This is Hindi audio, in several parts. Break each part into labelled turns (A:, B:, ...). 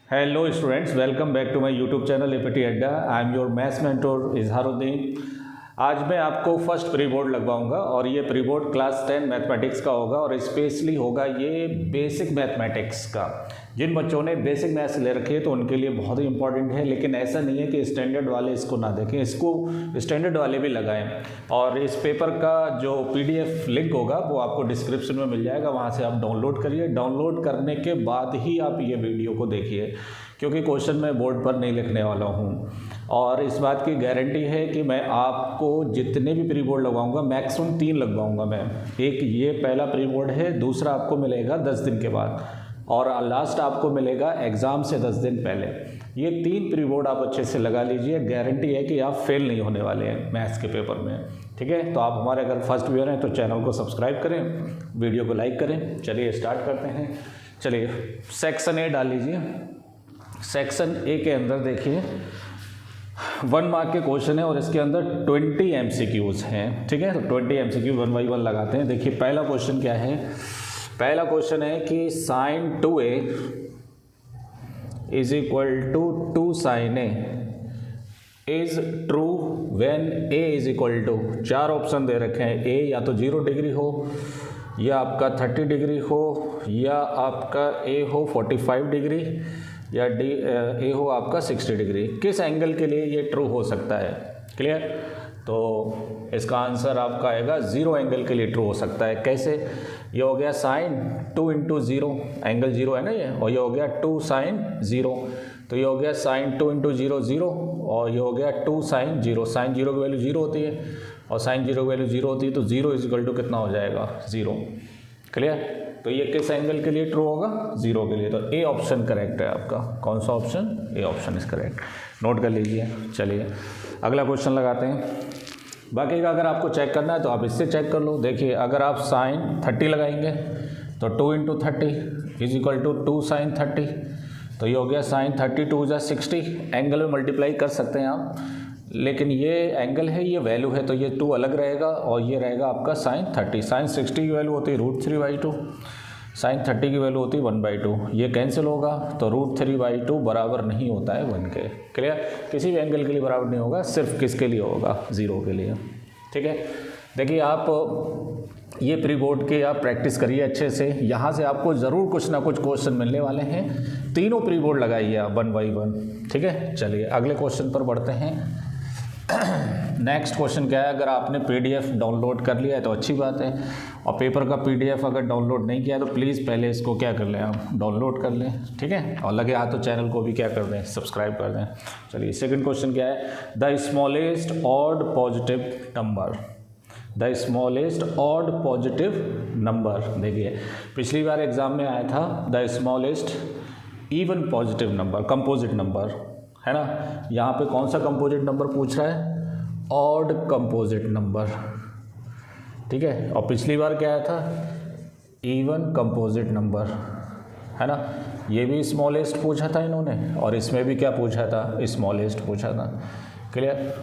A: Hello students, welcome back to my YouTube channel APT Adda. I am your maths mentor Izharuddin. आज मैं आपको फर्स्ट प्री बोर्ड लगवाऊंगा और ये प्री बोर्ड क्लास 10 मैथमेटिक्स का होगा और स्पेशली होगा ये बेसिक मैथमेटिक्स का। जिन बच्चों ने बेसिक मैथ्स ले रखे हैं तो उनके लिए बहुत ही इंपॉर्टेंट है, लेकिन ऐसा नहीं है कि स्टैंडर्ड वाले इसको ना देखें, इसको स्टैंडर्ड वाले भी लगाएं। और इस पेपर का जो PDF लिंक होगा वो आपको डिस्क्रिप्शन में मिल जाएगा, वहाँ से आप डाउनलोड करिए। डाउनलोड करने के बाद ही आप ये वीडियो को देखिए, क्योंकि क्वेश्चन मैं बोर्ड पर नहीं लिखने वाला हूँ। और इस बात की गारंटी है कि मैं आपको जितने भी प्री बोर्ड लगवाऊंगा मैक्सिमम 3 लगवाऊंगा मैं। एक ये पहला प्री बोर्ड है, दूसरा आपको मिलेगा 10 दिन के बाद और लास्ट आपको मिलेगा एग्ज़ाम से 10 दिन पहले। ये 3 प्री बोर्ड आप अच्छे से लगा लीजिए, गारंटी है कि आप फेल नहीं होने वाले हैं मैथ्स के पेपर में। ठीक है, तो आप हमारे अगर फर्स्ट व्यूअर हैं तो चैनल को सब्सक्राइब करें, वीडियो को लाइक करें। चलिए स्टार्ट करते हैं। चलिए सेक्शन ए डाल लीजिए। सेक्शन ए के अंदर देखिए 1 मार्क के क्वेश्चन है और इसके अंदर 20 MCQs हैं। ठीक है, तो 20 MCQ 1 by 1 लगाते हैं। देखिए पहला क्वेश्चन क्या है। पहला क्वेश्चन है कि sin 2a is equal to 2 sin a is true when a is equal to, 4 option दे रखे हैं। a या तो 0 डिग्री हो, या आपका 30 डिग्री हो, या आपका a हो 45 डिग्री, या ए हो आपका 60 डिग्री। किस एंगल के लिए ये ट्रू हो सकता है? क्लियर? तो इसका आंसर आपका आएगा 0 एंगल के लिए ट्रू हो सकता है। कैसे? ये हो गया साइन 2 इंटू 0, एंगल 0 है ना ये, और ये हो गया 2 साइन 0, तो ये हो गया साइन 2 इंटू 0 0, और ये हो गया 2 साइन 0। साइन 0 की वैल्यू 0 होती है और साइन 0 की वैल्यू 0 होती है, तो 0 इज इक्वल टू कितना हो जाएगा? 0। क्लियर? तो ये किस एंगल के लिए ट्रू होगा? 0 के लिए। तो ए ऑप्शन करेक्ट है आपका। कौन सा option? A option is correct. Note कर लीजिए। चलिए अगला क्वेश्चन लगाते हैं। बाकी का अगर आपको चेक करना है तो आप इससे चेक कर लो। देखिए अगर आप साइन 30 लगाएंगे तो 2 into 30 is equal to 2 sine 30, तो ये हो गया साइन 32 जा 60। एंगल में मल्टीप्लाई कर सकते हैं आप, लेकिन ये एंगल है, ये वैल्यू है, तो ये 2 अलग रहेगा और ये रहेगा आपका साइन 30। साइन 60 की वैल्यू होती है √3/2, साइन 30 की वैल्यू होती है 1/2। ये कैंसिल होगा तो √3/2 बराबर नहीं होता है 1 के। क्लियर? किसी भी एंगल के लिए बराबर नहीं होगा, सिर्फ किसके लिए होगा? 0 के लिए। ठीक है, देखिए आप ये प्री बोर्ड के आप प्रैक्टिस करिए अच्छे से। यहाँ से आपको ज़रूर कुछ ना कुछ क्वेश्चन मिलने वाले हैं। तीनों प्री बोर्ड लगाइए आप 1 by 1। ठीक है, चलिए अगले क्वेश्चन पर बढ़ते हैं। नेक्स्ट क्वेश्चन क्या है? अगर आपने PDF डाउनलोड कर लिया है तो अच्छी बात है, और पेपर का PDF अगर डाउनलोड नहीं किया है तो प्लीज़ पहले इसको क्या कर लें, आप डाउनलोड कर लें। ठीक है, और लगे हाथ तो चैनल को भी क्या कर दें, सब्सक्राइब कर दें। चलिए सेकंड क्वेश्चन क्या है? The smallest odd positive number. The smallest odd positive number. देखिए पिछली बार एग्जाम में आया था the smallest even positive number, composite number, है ना। यहाँ पे कौन सा कंपोजिट नंबर पूछ रहा है? Odd composite number. ठीक है, और पिछली बार क्या आया था? इवन कंपोजिट नंबर, है ना। ये भी स्मॉलेस्ट पूछा था इन्होंने, और इसमें भी क्या पूछा था? स्मॉलेस्ट पूछा था। क्लियर?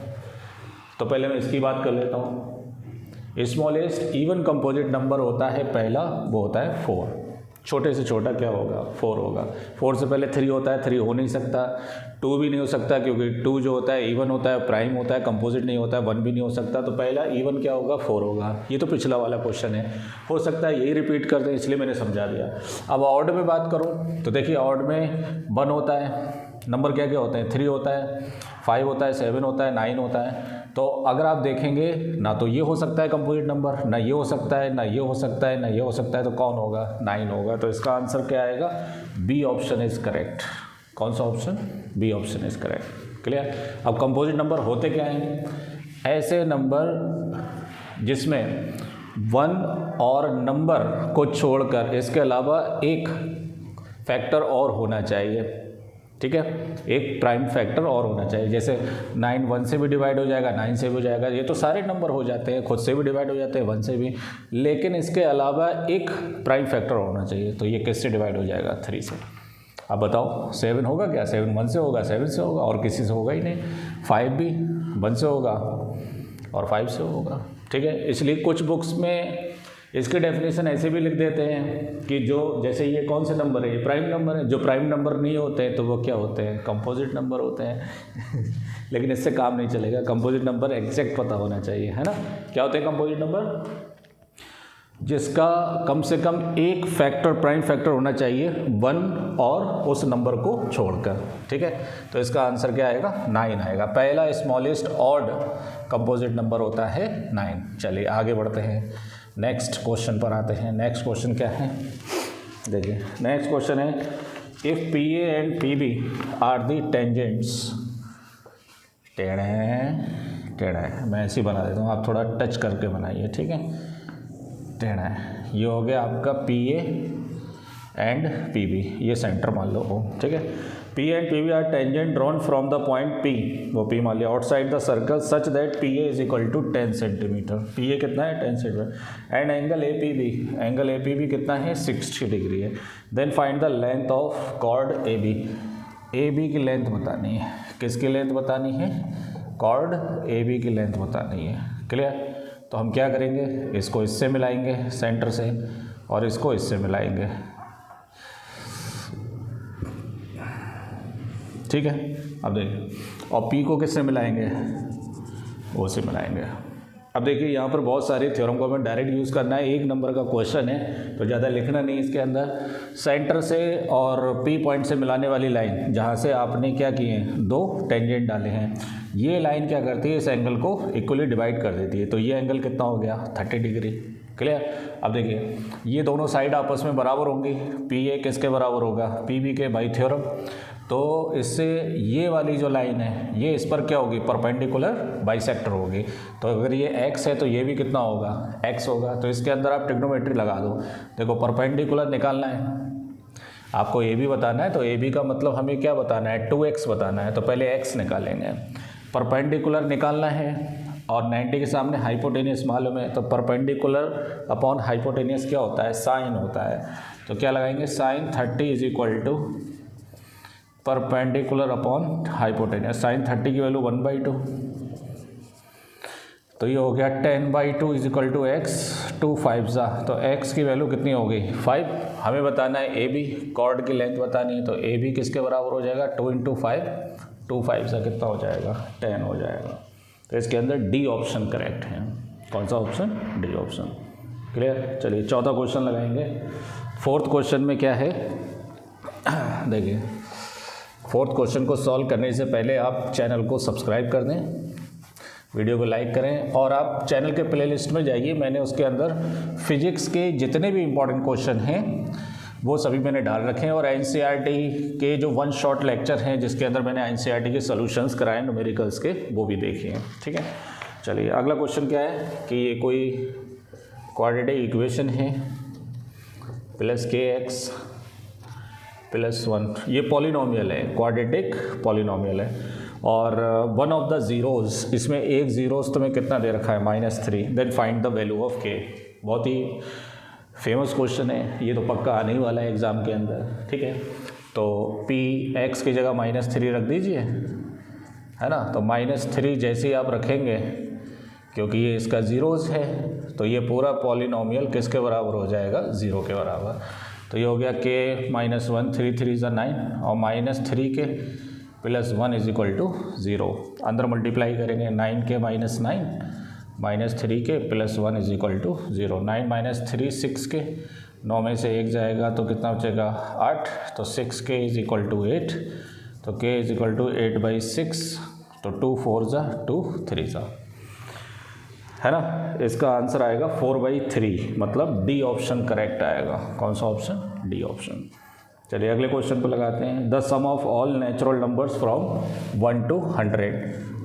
A: तो पहले मैं इसकी बात कर लेता हूँ। स्मॉलेस्ट इवन कंपोजिट नंबर होता है पहला, वो होता है 4। छोटे से छोटा क्या होगा? 4 होगा। 4 से पहले 3 होता है, 3 हो नहीं सकता। 2 भी नहीं हो सकता, क्योंकि 2 जो होता है इवन होता है, प्राइम होता है, कंपोजिट नहीं होता है। 1 भी नहीं हो सकता। तो पहला इवन क्या होगा? 4 होगा। ये तो पिछला वाला क्वेश्चन है, हो सकता है यही रिपीट कर दें, इसलिए मैंने समझा दिया। अब ऑड में बात करूँ तो देखिए ऑड में 1 होता है, नंबर क्या क्या होते हैं? 3 होता है, 5 होता है, 7 होता है, 9 होता है। तो अगर आप देखेंगे ना तो ये हो सकता है कंपोजिट नंबर, ना ये हो सकता है, ना ये हो सकता है, ना ये हो सकता है, तो कौन होगा? 9 होगा। तो इसका आंसर क्या आएगा? B option is correct. कौन सा option? B option is correct. Clear? अब कंपोजिट नंबर होते क्या हैं? ऐसे नंबर जिसमें 1 और नंबर को छोड़कर इसके अलावा एक फैक्टर और होना चाहिए। ठीक है, एक प्राइम फैक्टर और होना चाहिए। जैसे 9 1 से भी डिवाइड हो जाएगा, 9 से भी हो जाएगा, ये तो सारे नंबर हो जाते हैं, खुद से भी डिवाइड हो जाते हैं, 1 से भी, लेकिन इसके अलावा एक प्राइम फैक्टर होना चाहिए। तो ये किससे डिवाइड हो जाएगा? 3 से। अब बताओ 7 होगा क्या? 7 1 से होगा, 7 से होगा, और किसी से होगा ही नहीं। 5 भी 1 से होगा और 5 से होगा। ठीक है, इसलिए कुछ बुक्स में इसकी डेफिनेशन ऐसे भी लिख देते हैं कि जो जैसे ये कौन से नंबर है, ये प्राइम नंबर है, जो प्राइम नंबर नहीं होते हैं तो वो क्या होते हैं, कंपोजिट नंबर होते हैं लेकिन इससे काम नहीं चलेगा, कंपोजिट नंबर एग्जैक्ट पता होना चाहिए, है ना। क्या होते हैं कंपोजिट नंबर? जिसका कम से कम एक फैक्टर, प्राइम फैक्टर होना चाहिए 1 और उस नंबर को छोड़कर, ठीक है। तो इसका आंसर क्या आएगा? 9 आएगा। पहला स्मॉलेस्ट ऑड कंपोजिट नंबर होता है 9। चलिए आगे बढ़ते हैं, नेक्स्ट क्वेश्चन पर आते हैं। नेक्स्ट क्वेश्चन क्या है, देखिए नेक्स्ट क्वेश्चन है, if P A and P B are the tangents, टेढ़ा है, मैं ऐसे ही बना देता हूँ, आप थोड़ा टच करके बनाइए, ठीक है। टेढ़ा है, ये हो गया आपका P A and P B, ये सेंटर मान लो ओ, ठीक है। P and P B are tangent drawn from the point P, वो पी मान लिया, outside the circle such that P A is equal to 10 centimetre. P A कितना है? 10 centimetre. And angle A P B, angle A P B कितना है? 60 डिग्री है। Then find the length of chord A B. A B की लेंथ बतानी है, किसकी लेंथ बतानी है? कॉर्ड ए बी की लेंथ बतानी है। क्लियर? तो हम क्या करेंगे, इसको इससे मिलाएंगे सेंटर से और इसको इससे मिलाएंगे, ठीक है। अब देखिए, और P को किससे मिलाएंगे? O से मिलाएंगे। अब देखिए यहाँ पर बहुत सारे थ्योरम को हमें डायरेक्ट यूज़ करना है, 1 नंबर का क्वेश्चन है तो ज़्यादा लिखना नहीं इसके अंदर। सेंटर से और P पॉइंट से मिलाने वाली लाइन, जहाँ से आपने क्या किए हैं, 2 टेंजेंट डाले हैं, ये लाइन क्या करती है, इस एंगल को इक्वली डिवाइड कर देती है। तो ये एंगल कितना हो गया? 30 डिग्री। क्लियर? अब देखिए ये दोनों साइड आपस में बराबर होंगी, पी ए किसके बराबर होगा? पी बी के, बाई थ्योरम। तो इससे ये वाली जो लाइन है ये इस पर क्या होगी? परपेंडिकुलर बाइसेक्टर होगी। तो अगर ये x है तो ये भी कितना होगा? x होगा। तो इसके अंदर आप ट्रिग्नोमेट्री लगा दो। देखो परपेंडिकुलर निकालना है आपको, ए बी बताना है, तो ए बी का मतलब हमें क्या बताना है? 2x बताना है। तो पहले x निकालेंगे, परपेंडिकुलर निकालना है और 90 के सामने हाइपोटेनियस मालूम है, तो परपेंडिकुलर अपॉन हाइपोटेनियस क्या होता है? साइन होता है। तो क्या लगाएंगे? Sine 30 is equal to perpendicular upon hypotenuse. Sine 30 की वैल्यू 1/2, तो ये हो गया 10/2 इज इक्वल टू एक्स, 2 5 ज़ा, तो x की वैल्यू कितनी हो गई? 5। हमें बताना है ए बी, कॉर्ड की लेंथ बतानी है, तो ए बी किसके बराबर हो जाएगा? 2 × 5, 2 5 ज़ा कितना हो जाएगा? 10 हो जाएगा। तो इसके अंदर डी ऑप्शन करेक्ट है। कौन सा ऑप्शन? D option. क्लियर? चलिए चौथा क्वेश्चन लगाएंगे। फोर्थ क्वेश्चन में क्या है, देखिए फोर्थ क्वेश्चन को सॉल्व करने से पहले आप चैनल को सब्सक्राइब कर दें, वीडियो को लाइक करें और आप चैनल के प्लेलिस्ट में जाइए। मैंने उसके अंदर फिजिक्स के जितने भी इम्पॉर्टेंट क्वेश्चन हैं वो सभी मैंने डाल रखे हैं, और एनसीईआरटी के जो 1 शॉट लेक्चर हैं जिसके अंदर मैंने एनसीईआरटी के सॉल्यूशंस कराए न्यूमेरिकल्स के, वो भी देखिए, ठीक है। चलिए अगला क्वेश्चन क्या है कि ये कोई क्वाड्रेटिक इक्वेशन है, प्लस kx प्लस 1, ये पॉलिनोमियल है, क्वाड्रेटिक पॉलिनोमियल है, और वन ऑफ द ज़ीरोज़, इसमें एक ज़ीरोज़ तुम्हें कितना दे रखा है? -3। Then find the value of k। बहुत ही फेमस क्वेश्चन है, ये तो पक्का आने ही वाला है एग्ज़ाम के अंदर, ठीक है। तो p x की जगह -3 रख दीजिए, है ना। तो -3 जैसे ही आप रखेंगे, क्योंकि ये इसका ज़ीरोज़ है, तो ये पूरा पॉलिनोमियल किसके बराबर हो जाएगा? 0 के बराबर। तो ये हो गया k -1, 3 3 = 9, और -3 के प्लस 1 इज इक्वल टू 0। अंदर मल्टीप्लाई करेंगे, 9 के -9 -3 के प्लस 1 इज इक्वल टू 0। 9 - 3 6 के, 9 में से 1 जाएगा तो कितना बचेगा? 8। तो 6k इज इक्वल टू 8, तो k इज इक्वल टू 8/6, तो 2 4 ज़ा 2 3 ज़ा, है ना। इसका आंसर आएगा 4/3, मतलब डी ऑप्शन करेक्ट आएगा। कौन सा ऑप्शन? D option. चलिए अगले क्वेश्चन को लगाते हैं। The sum of all natural numbers from 1 to 100,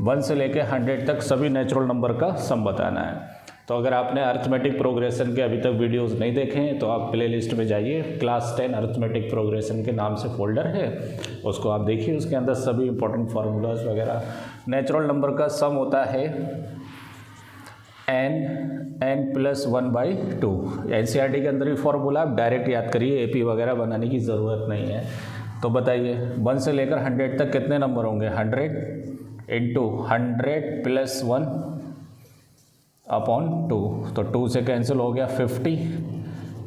A: 1 से लेके 100 तक सभी नेचुरल नंबर का सम बताना है। तो अगर आपने अरिथमेटिक प्रोग्रेशन के अभी तक वीडियोस नहीं देखे हैं तो आप प्लेलिस्ट में जाइए, क्लास 10 अरिथमेटिक प्रोग्रेशन के नाम से फोल्डर है, उसको आप देखिए, उसके अंदर सभी इंपॉर्टेंट फार्मूलाज वगैरह। नेचुरल नंबर का सम होता है n + 1/2। एनसीईआरटी के अंदर भी फॉर्मूला, आप डायरेक्ट याद करिए, एपी वगैरह बनाने की ज़रूरत नहीं है। तो बताइए 1 से लेकर 100 तक कितने नंबर होंगे? 100 × 100 + 1, अपॉन 2, तो 2 से कैंसिल हो गया 50,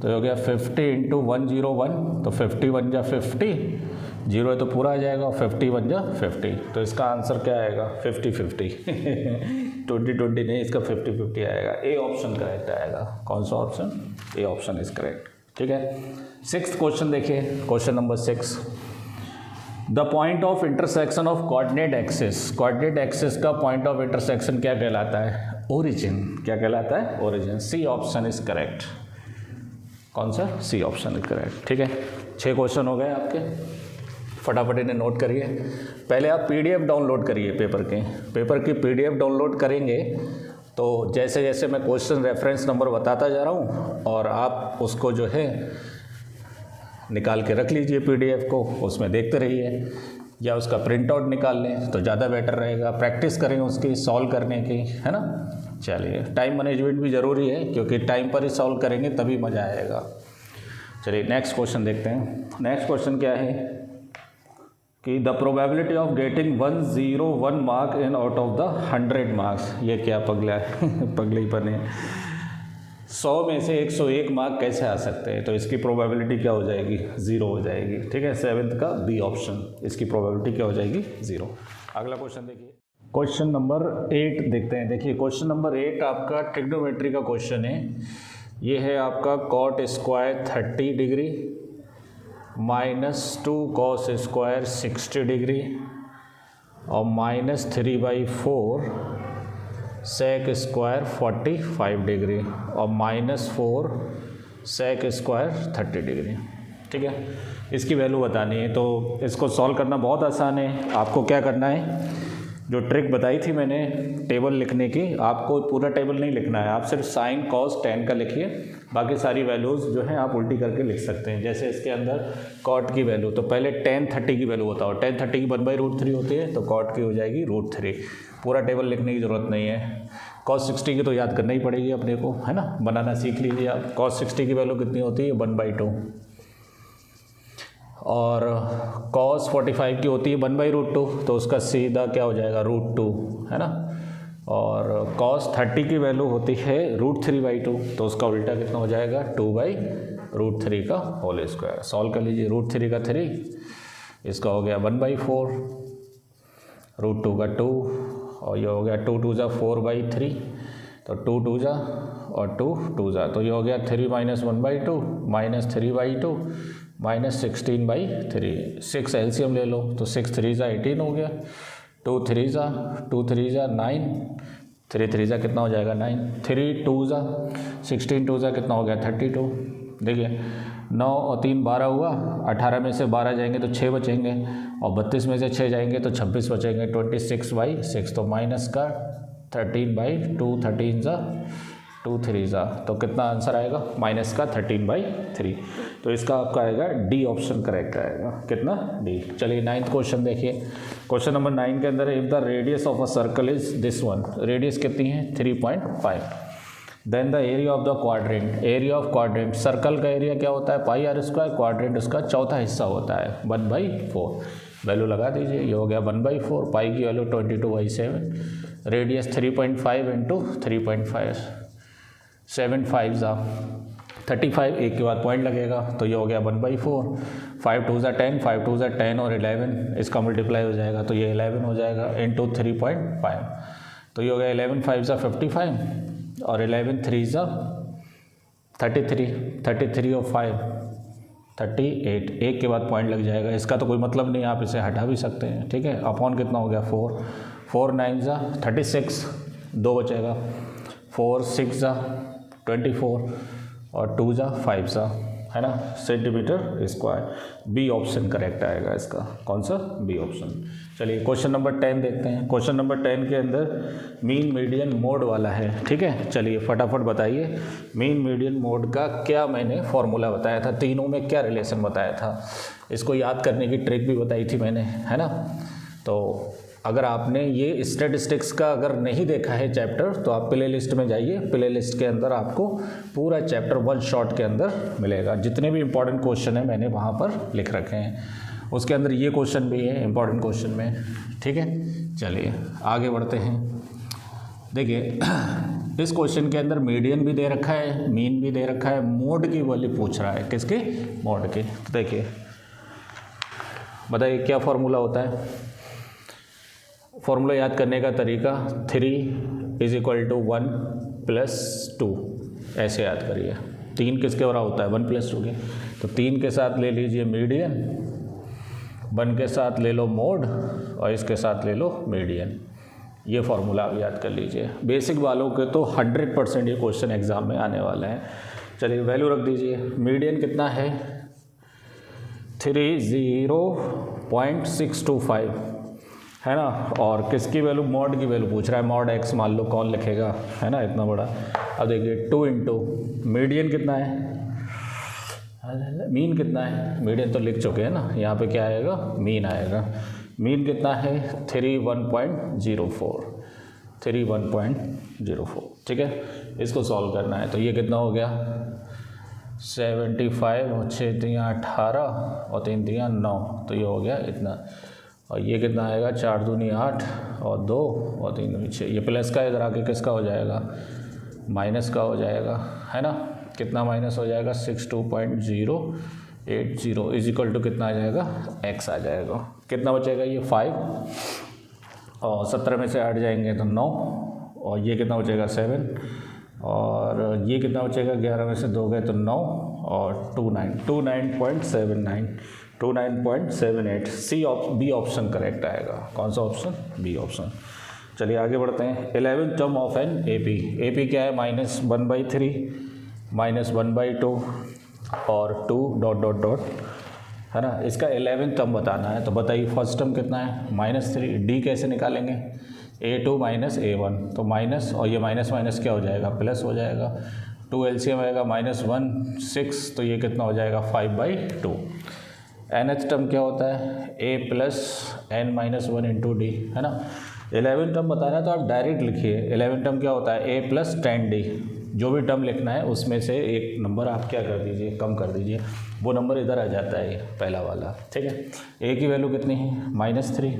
A: तो हो गया 50 इंटू 101, तो 50 1 जा 50, 0 है तो पूरा आ जाएगा, और 50 1 जा 50, तो इसका आंसर क्या आएगा 50-50 20-20 नहीं, इसका 50-50 आएगा। ए ऑप्शन करेक्ट आएगा। कौन सा option? A option is correct. ठीक है, 6th क्वेश्चन देखिए, question number 6। The point of intersection of coordinate axis, coordinate axis का पॉइंट ऑफ इंटरसेक्शन क्या कहलाता है? ओरिजिन। क्या कहलाता है? Origin. C option is correct. कौन सा? C option is correct. ठीक है, 6 क्वेश्चन हो गए आपके, फटाफट इन्हें नोट करिए। पहले आप पीडीएफ डाउनलोड करिए पेपर की पीडीएफ डाउनलोड करेंगे तो जैसे जैसे मैं क्वेश्चन रेफरेंस नंबर बताता जा रहा हूँ और आप उसको जो है निकाल के रख लीजिए पीडीएफ को, उसमें देखते रहिए, या उसका प्रिंट आउट निकाल लें तो ज़्यादा बेटर रहेगा। प्रैक्टिस करें उसकी सॉल्व करने की, है ना। चलिए, टाइम मैनेजमेंट भी ज़रूरी है क्योंकि टाइम पर ही सॉल्व करेंगे तभी मज़ा आएगा। चलिए नेक्स्ट क्वेश्चन देखते हैं। नेक्स्ट क्वेश्चन क्या है कि the probability of getting 101 mark in out of the 100 marks. ये क्या पगला है पगले बने। 100 में से 101 मार्क कैसे आ सकते हैं? तो इसकी प्रोबेबिलिटी क्या हो जाएगी? 0 हो जाएगी। ठीक है, 7th का बी ऑप्शन, इसकी प्रोबेबिलिटी क्या हो जाएगी? 0। अगला क्वेश्चन देखिए, क्वेश्चन नंबर 8 देखते हैं। देखिए क्वेश्चन नंबर 8 आपका ट्रिग्नोमेट्री का क्वेश्चन है। ये है आपका cot square 30 degree -2 cos square 60 degree और -3/4 सेक स्क्वायर 45 डिग्री और -4 सेक स्क्वायर 30 डिग्री। ठीक है, इसकी वैल्यू बतानी है। तो इसको सॉल्व करना बहुत आसान है। आपको क्या करना है, जो ट्रिक बताई थी मैंने टेबल लिखने की, आपको पूरा टेबल नहीं लिखना है, आप सिर्फ साइन कॉस टेन का लिखिए, बाकी सारी वैल्यूज़ जो है आप उल्टी करके लिख सकते हैं। जैसे इसके अंदर कॉट की वैल्यू, तो पहले tan 30 की वैल्यू बताओ। tan 30 की 1/√3 होती है, तो कॉट की हो जाएगी √3। पूरा टेबल लिखने की ज़रूरत नहीं है। cos 60 की तो याद करना ही पड़ेगी अपने को, है ना, बनाना सीख लीजिए आप। cos 60 की वैल्यू कितनी होती है? 1/2। और cos 45 की होती है 1/√2, तो उसका सीधा क्या हो जाएगा? √2, है ना। और cos 30 की वैल्यू होती है √3/2, तो उसका उल्टा कितना हो जाएगा? 2/√3 का होल स्क्वायर। सॉल्व कर लीजिए। √3 का 3, इसका हो गया 1/4, √2 का 2, और ये हो गया 2 2 जा 4/3, तो 2 2 जा और 2 2 जा, तो ये हो गया 3 - 1/2 -3/2 -16/3। 6 एलसीएम ले लो, तो 6 3 जा 18 हो गया, 2 3 जा 9, 3 3 जा कितना हो जाएगा? 9, 3 2 जा 16, 2 जा कितना हो गया? 32। देखिए 9 और 3 12 हुआ, 18 में से 12 जाएंगे तो 6 बचेंगे, और 32 में से 6 जाएंगे तो 26 बचेंगे, 26/6, तो माइनस का 13/2, 13 जा 2 3 जा, तो कितना आंसर आएगा? माइनस का 13/3। तो इसका आपका आएगा डी ऑप्शन करेक्ट आएगा। कितना? डी। चलिए 9th क्वेश्चन देखिए। क्वेश्चन नंबर 9 के अंदर if the radius of a circle is this one, radius कितनी है? 3.5। Then the area of the quadrant, area of quadrant, circle का एरिया क्या होता है? πr², क्वाड्रेंट उसका चौथा हिस्सा होता है 1/4। वैल्यू लगा दीजिए, ये हो गया 1/4, पाई की वैल्यू 22/7, रेडियस 3.5 इंटू 3.5, 7 5 जा 35, एक के बाद पॉइंट लगेगा, तो ये हो गया 1/4, 5 2 जा 10, 5 2 जा 10 और 11, इसका मल्टीप्लाई हो जाएगा तो ये 11 हो जाएगा इंटू 3.5, तो ये हो गया 11 5 जा 55 और 11 3 जा 33, 33 और 5 38, एक के बाद पॉइंट लग जाएगा। इसका तो कोई मतलब नहीं, आप इसे हटा भी सकते हैं। ठीक है, अपॉन कितना हो गया? 4, 4 9 जा 36, 2 बचेगा, 4 6 जा 24 और 2 जा 5 जा, है ना, centimetre square. B option correct आएगा इसका। कौन सा? B option. चलिए क्वेश्चन नंबर 10 देखते हैं। क्वेश्चन नंबर 10 के अंदर मीन मीडियन मोड वाला है। ठीक है, चलिए फटाफट बताइए मीन मीडियन मोड का क्या मैंने फॉर्मूला बताया था, तीनों में क्या रिलेशन बताया था, इसको याद करने की ट्रिक भी बताई थी मैंने, है ना। तो अगर आपने ये स्टैटिस्टिक्स का अगर नहीं देखा है चैप्टर, तो आप प्ले लिस्ट में जाइए, प्ले लिस्ट के अंदर आपको पूरा चैप्टर 1 शॉट के अंदर मिलेगा। जितने भी इंपॉर्टेंट क्वेश्चन है मैंने वहाँ पर लिख रखे हैं, उसके अंदर ये क्वेश्चन भी है इंपॉर्टेंट क्वेश्चन में। ठीक है, चलिए आगे बढ़ते हैं। देखिए इस क्वेश्चन के अंदर मीडियन भी दे रखा है, मीन भी दे रखा है, मोड की वैल्यू पूछ रहा है, किसके? मोड के। तो देखिए बताइए क्या फॉर्मूला होता है? फॉर्मूला याद करने का तरीका 3 = 1 + 2 ऐसे याद करिए। 3 किसके बराबर होता है? 1 + 2 के। तो 3 के साथ ले लीजिए मीडियन, 1 के साथ ले लो मोड और इसके साथ ले लो मीडियन। ये फॉर्मूला आप याद कर लीजिए। बेसिक वालों के तो 100% ये क्वेश्चन एग्जाम में आने वाले हैं। चलिए वैल्यू रख दीजिए। मीडियन कितना है? 30.625 है ना। और किसकी वैल्यू? मॉड की वैल्यू पूछ रहा है। मॉड x मान लो, कौन लिखेगा, है ना, इतना बड़ा। अब देखिए 2 × मीडियन कितना है, मीन कितना है? मीडियन तो लिख चुके हैं ना, यहाँ पे क्या आएगा? मीन आएगा। मीन कितना है? 31.04, 31.04। ठीक है, इसको सॉल्व करना है। तो ये कितना हो गया? 75 और 6 × 18 और 3 × 9, तो ये हो गया इतना। और ये कितना आएगा? 4 × 2 = 8 और 2 और 3 × 6। ये प्लस का इधर आके किसका हो जाएगा? माइनस का हो जाएगा, है ना। कितना माइनस हो जाएगा? 62.080 = कितना आ जाएगा? x आ जाएगा। कितना बचेगा? ये 5 और 17 में से 8 जाएंगे तो 9, और ये कितना बचेगा? 7, और ये कितना बचेगा? 11 में से 2 गए तो 9 और 29.79, 29.78। बी ऑप्शन करेक्ट आएगा। कौन सा ऑप्शन? B option. चलिए आगे बढ़ते हैं। 11th term of an AP। AP क्या है? -1/3, -1/2 और 2... है ना। इसका 11th टर्म बताना है। तो बताइए फर्स्ट टर्म कितना है? -3। डी कैसे निकालेंगे? A2 - A1, तो माइनस, और ये माइनस माइनस क्या हो जाएगा? प्लस हो जाएगा। 2 LCM आएगा -1 6, तो ये कितना हो जाएगा? 5/2। nth टर्म क्या होता है? A + n - 1 × D, है ना। 11th टर्म बताना है तो आप डायरेक्ट लिखिए। 11th टर्म क्या होता है? A + 10D। जो भी टर्म लिखना है उसमें से एक नंबर आप क्या कर दीजिए? कम कर दीजिए। वो नंबर इधर आ जाता है, ये पहला वाला। ठीक है। A की वैल्यू कितनी है? -3,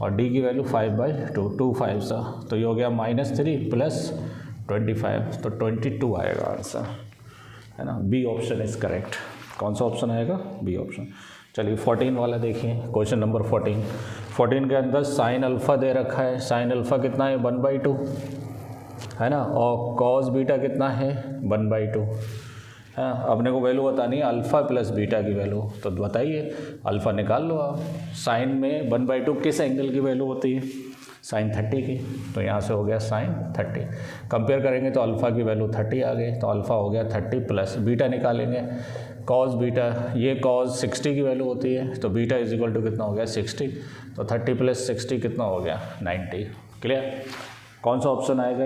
A: और D की वैल्यू 5/2, 2 5 सा, तो ये हो गया -3 + 25, तो 22 आएगा आंसर, है ना। B option is correct. कौन सा ऑप्शन आएगा? B option. चलिए 14 वाला देखिए, क्वेश्चन नंबर 14 के अंदर साइन अल्फ़ा दे रखा है। साइन अल्फ़ा कितना है? 1/2, है ना। और कॉस बीटा कितना है? 1/2, है। अपने को वैल्यू बतानी है अल्फ़ा + बीटा की वैल्यू, तो बताइए। अल्फ़ा निकाल लो आप। साइन में 1/2 किस एंगल की वैल्यू होती है? साइन 30 की, तो यहाँ से हो गया साइन 30। कंपेयर करेंगे तो अल्फ़ा की वैल्यू 30 आ गई, तो अल्फ़ा हो गया 30 प्लस बीटा निकालेंगे कॉस बीटा, ये कॉस 60 की वैल्यू होती है, तो बीटा = कितना हो गया? 60, तो 30 + 60 कितना हो गया? 90। क्लियर? कौन सा ऑप्शन आएगा?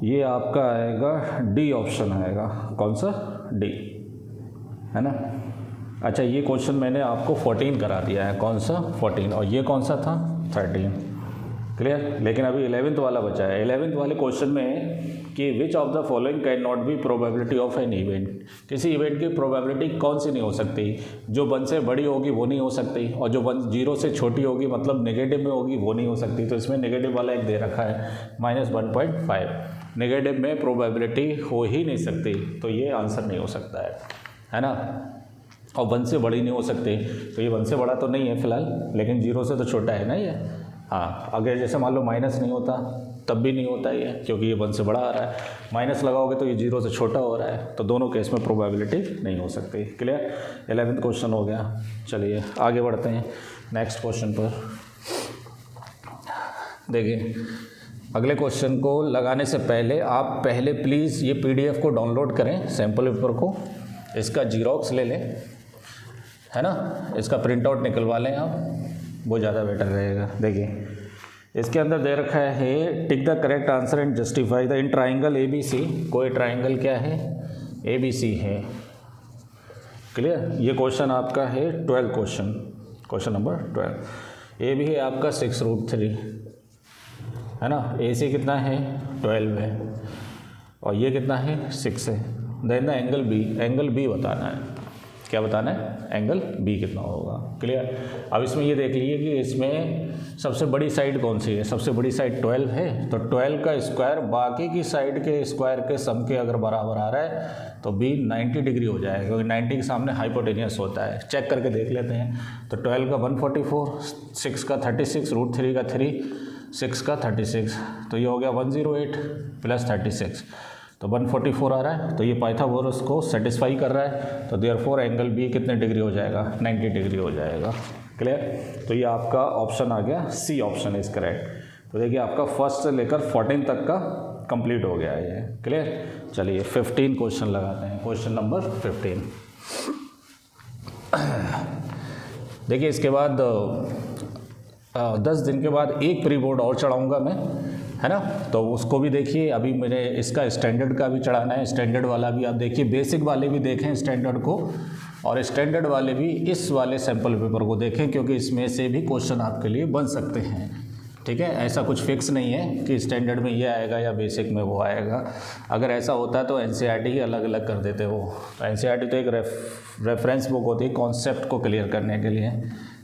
A: ये आपका आएगा डी ऑप्शन आएगा। कौन सा? डी, है ना। अच्छा, ये क्वेश्चन मैंने आपको 14 करा दिया है। कौन सा? 14, और ये कौन सा था? 13। क्लियर? लेकिन अभी 11th वाला बचा है। 11th वाले क्वेश्चन में कि which of the following can not be probability of an event. किसी इवेंट की प्रोबेबिलिटी कौन सी नहीं हो सकती? जो 1 से बड़ी होगी वो नहीं हो सकती, और जो 0 से छोटी होगी मतलब नेगेटिव में होगी वो नहीं हो सकती। तो इसमें नेगेटिव वाला एक दे रखा है -1.5। नेगेटिव में प्रोबेबिलिटी हो ही नहीं सकती, तो ये आंसर नहीं हो सकता है ना। और 1 से बड़ी नहीं हो सकती, तो ये 1 से बड़ा तो नहीं है फिलहाल, लेकिन 0 से तो छोटा है ना ये। हाँ, अगर जैसे मान लो माइनस नहीं होता तब भी नहीं होता ये, क्योंकि ये 1 से बड़ा आ रहा है। माइनस लगाओगे तो ये 0 से छोटा हो रहा है, तो दोनों केस में प्रोबेबिलिटी नहीं हो सकती। क्लियर? 11th क्वेश्चन हो गया। चलिए आगे बढ़ते हैं नेक्स्ट क्वेश्चन पर। देखिए, अगले क्वेश्चन को लगाने से पहले आप पहले प्लीज़ ये PDF को डाउनलोड करें, सैम्पल पेपर को, इसका जीरोक्स ले लें, है ना। इसका प्रिंट आउट निकलवा लें आप, वो ज़्यादा बेटर रहेगा। देखिए इसके अंदर दे रखा है tick the correct answer and justify the in triangle ABC। कोई ट्राइंगल क्या है? ABC है। क्लियर? ये क्वेश्चन आपका है 12 क्वेश्चन नंबर 12। ए भी है आपका 6√3, है ना। AC कितना है? 12 है, और ये कितना है? 6 है। देन द एंगल B बताना है। क्या बताना है, एंगल बी कितना होगा। क्लियर। अब इसमें ये देख लीजिए कि इसमें सबसे बड़ी साइड कौन सी है, सबसे बड़ी साइड 12 है, तो 12 का स्क्वायर बाकी की साइड के स्क्वायर के सम के अगर बराबर आ रहा है तो बी 90 डिग्री हो जाएगा, क्योंकि 90 के सामने हाइपोटेनियस होता है। चेक करके देख लेते हैं। तो 12 का 144, 6 का 36, √3 का 3, 6 का 36, तो ये हो गया 108 प्लस 36, तो 144 आ रहा है। तो ये पाइथागोरस को सेटिस्फाई कर रहा है, तो देयरफॉर एंगल बी कितने डिग्री हो जाएगा, 90 डिग्री हो जाएगा। क्लियर। तो ये आपका ऑप्शन आ गया, सी ऑप्शन इज करेक्ट। तो देखिए आपका फर्स्ट से लेकर 14 तक का कंप्लीट हो गया है ये। क्लियर। चलिए 15 क्वेश्चन लगाते हैं। Question number 15। देखिए इसके बाद 10 दिन के बाद एक प्री बोर्ड और चढ़ाऊँगा मैं, है ना, तो उसको भी देखिए। अभी मुझे इसका स्टैंडर्ड का भी चढ़ाना है, स्टैंडर्ड वाला भी आप देखिए, बेसिक वाले भी देखें स्टैंडर्ड को, और स्टैंडर्ड वाले भी इस वाले सैम्पल पेपर को देखें, क्योंकि इसमें से भी क्वेश्चन आपके लिए बन सकते हैं। ठीक है, ऐसा कुछ फिक्स नहीं है कि स्टैंडर्ड में ये आएगा या बेसिक में वो आएगा। अगर ऐसा होता है तो एनसीईआरटी ही अलग अलग कर देते वो। तो एनसीईआरटी तो एक रेफरेंस बुक होती है कॉन्सेप्ट को क्लियर करने के लिए,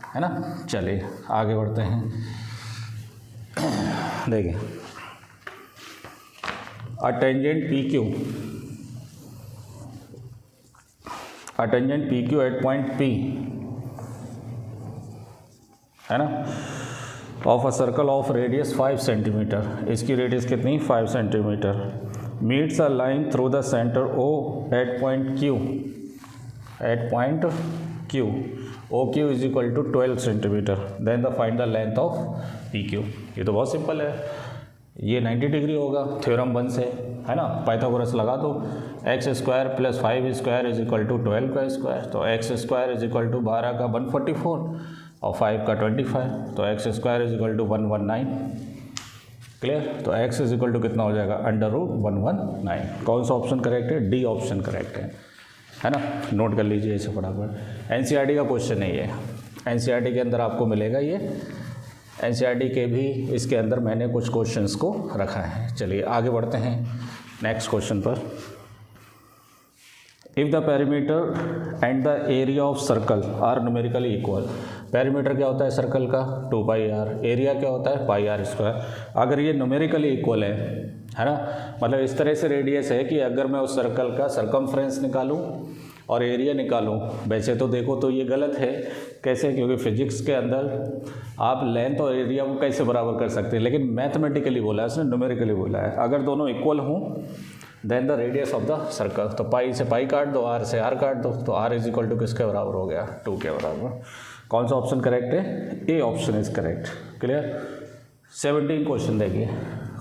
A: है ना। चलिए आगे बढ़ते हैं। देखिए a tangent PQ at point P, है ना, of a circle of radius 5 centimetre, इसकी रेडियस कितनी, 5 centimetre, meets a line through the centre O at point Q, OQ is equal to 12 centimetre, then the find the length of PQ। ये तो बहुत सिंपल है, ये 90 डिग्री होगा थ्योरम 1 से, है ना। पाइथागोरस लगा दो, x square plus 5 square is equal to 12 का स्क्वायर, तो x square is equal to 12 का 144 और 5 का 25, तो x square is equal to 119। Clear. तो एक्स इज इक्वल टू कितना हो जाएगा, √119। कौन सा ऑप्शन करेक्ट है, डी ऑप्शन करेक्ट है ना। नोट कर लीजिए इसे फटाफट। एनसीईआरटी का क्वेश्चन नहीं है, एनसीईआरटी के अंदर आपको मिलेगा ये, एनसीईआरटी के भी इसके अंदर मैंने कुछ क्वेश्चंस को रखा है। चलिए आगे बढ़ते हैं नेक्स्ट क्वेश्चन पर। If the perimeter and the area of circle are numerically equal, perimeter क्या होता है सर्कल का, 2πr, एरिया क्या होता है πr²। अगर ये न्यूमेरिकली इक्वल है ना, मतलब इस तरह से रेडियस है कि अगर मैं उस सर्कल का सरकमफ्रेंस निकालूं और एरिया निकालूं, वैसे तो देखो तो ये गलत है। कैसे, क्योंकि फिजिक्स के अंदर आप लेंथ और एरिया को कैसे बराबर कर सकते हैं, लेकिन मैथमेटिकली बोला है उसने, न्यूमेरिकली बोला है। अगर दोनों इक्वल हों then the radius of the circle, तो पाई से पाई काट दो, आर से आर काट दो, तो आर इज इक्वल टू किसके बराबर हो गया, 2 के बराबर। कौन सा ऑप्शन करेक्ट है, A option is correct. Clear. 17 question देखिए,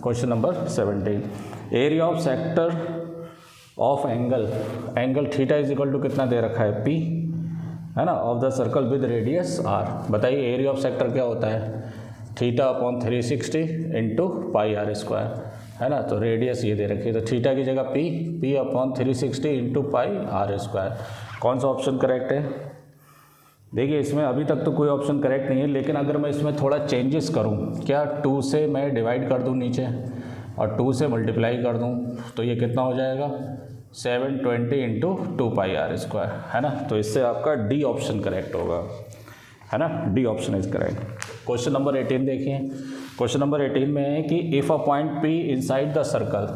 A: question number 17। Area of sector of angle theta is equal to कितना दे रखा है, पी, है ना, of the circle with radius R. बताइए एरिया ऑफ सेक्टर क्या होता है, थीटा अपॉन 360 इंटू πr², है ना। तो रेडियस ये दे रखी है, तो थीटा की जगह पी अपॉन 360 इंटू πr²। कौन सा ऑप्शन करेक्ट है। देखिए इसमें अभी तक तो कोई ऑप्शन करेक्ट नहीं है, लेकिन अगर मैं इसमें थोड़ा चेंजेस करूं, क्या 2 से मैं डिवाइड कर दूं नीचे और 2 से मल्टीप्लाई कर दूं, तो ये कितना हो जाएगा, 720 इंटू 2πr², है ना। तो इससे आपका डी ऑप्शन करेक्ट होगा, है ना, D option is correct. Question number 18 देखिए। क्वेश्चन नंबर 18 में है कि if a point P inside the circle,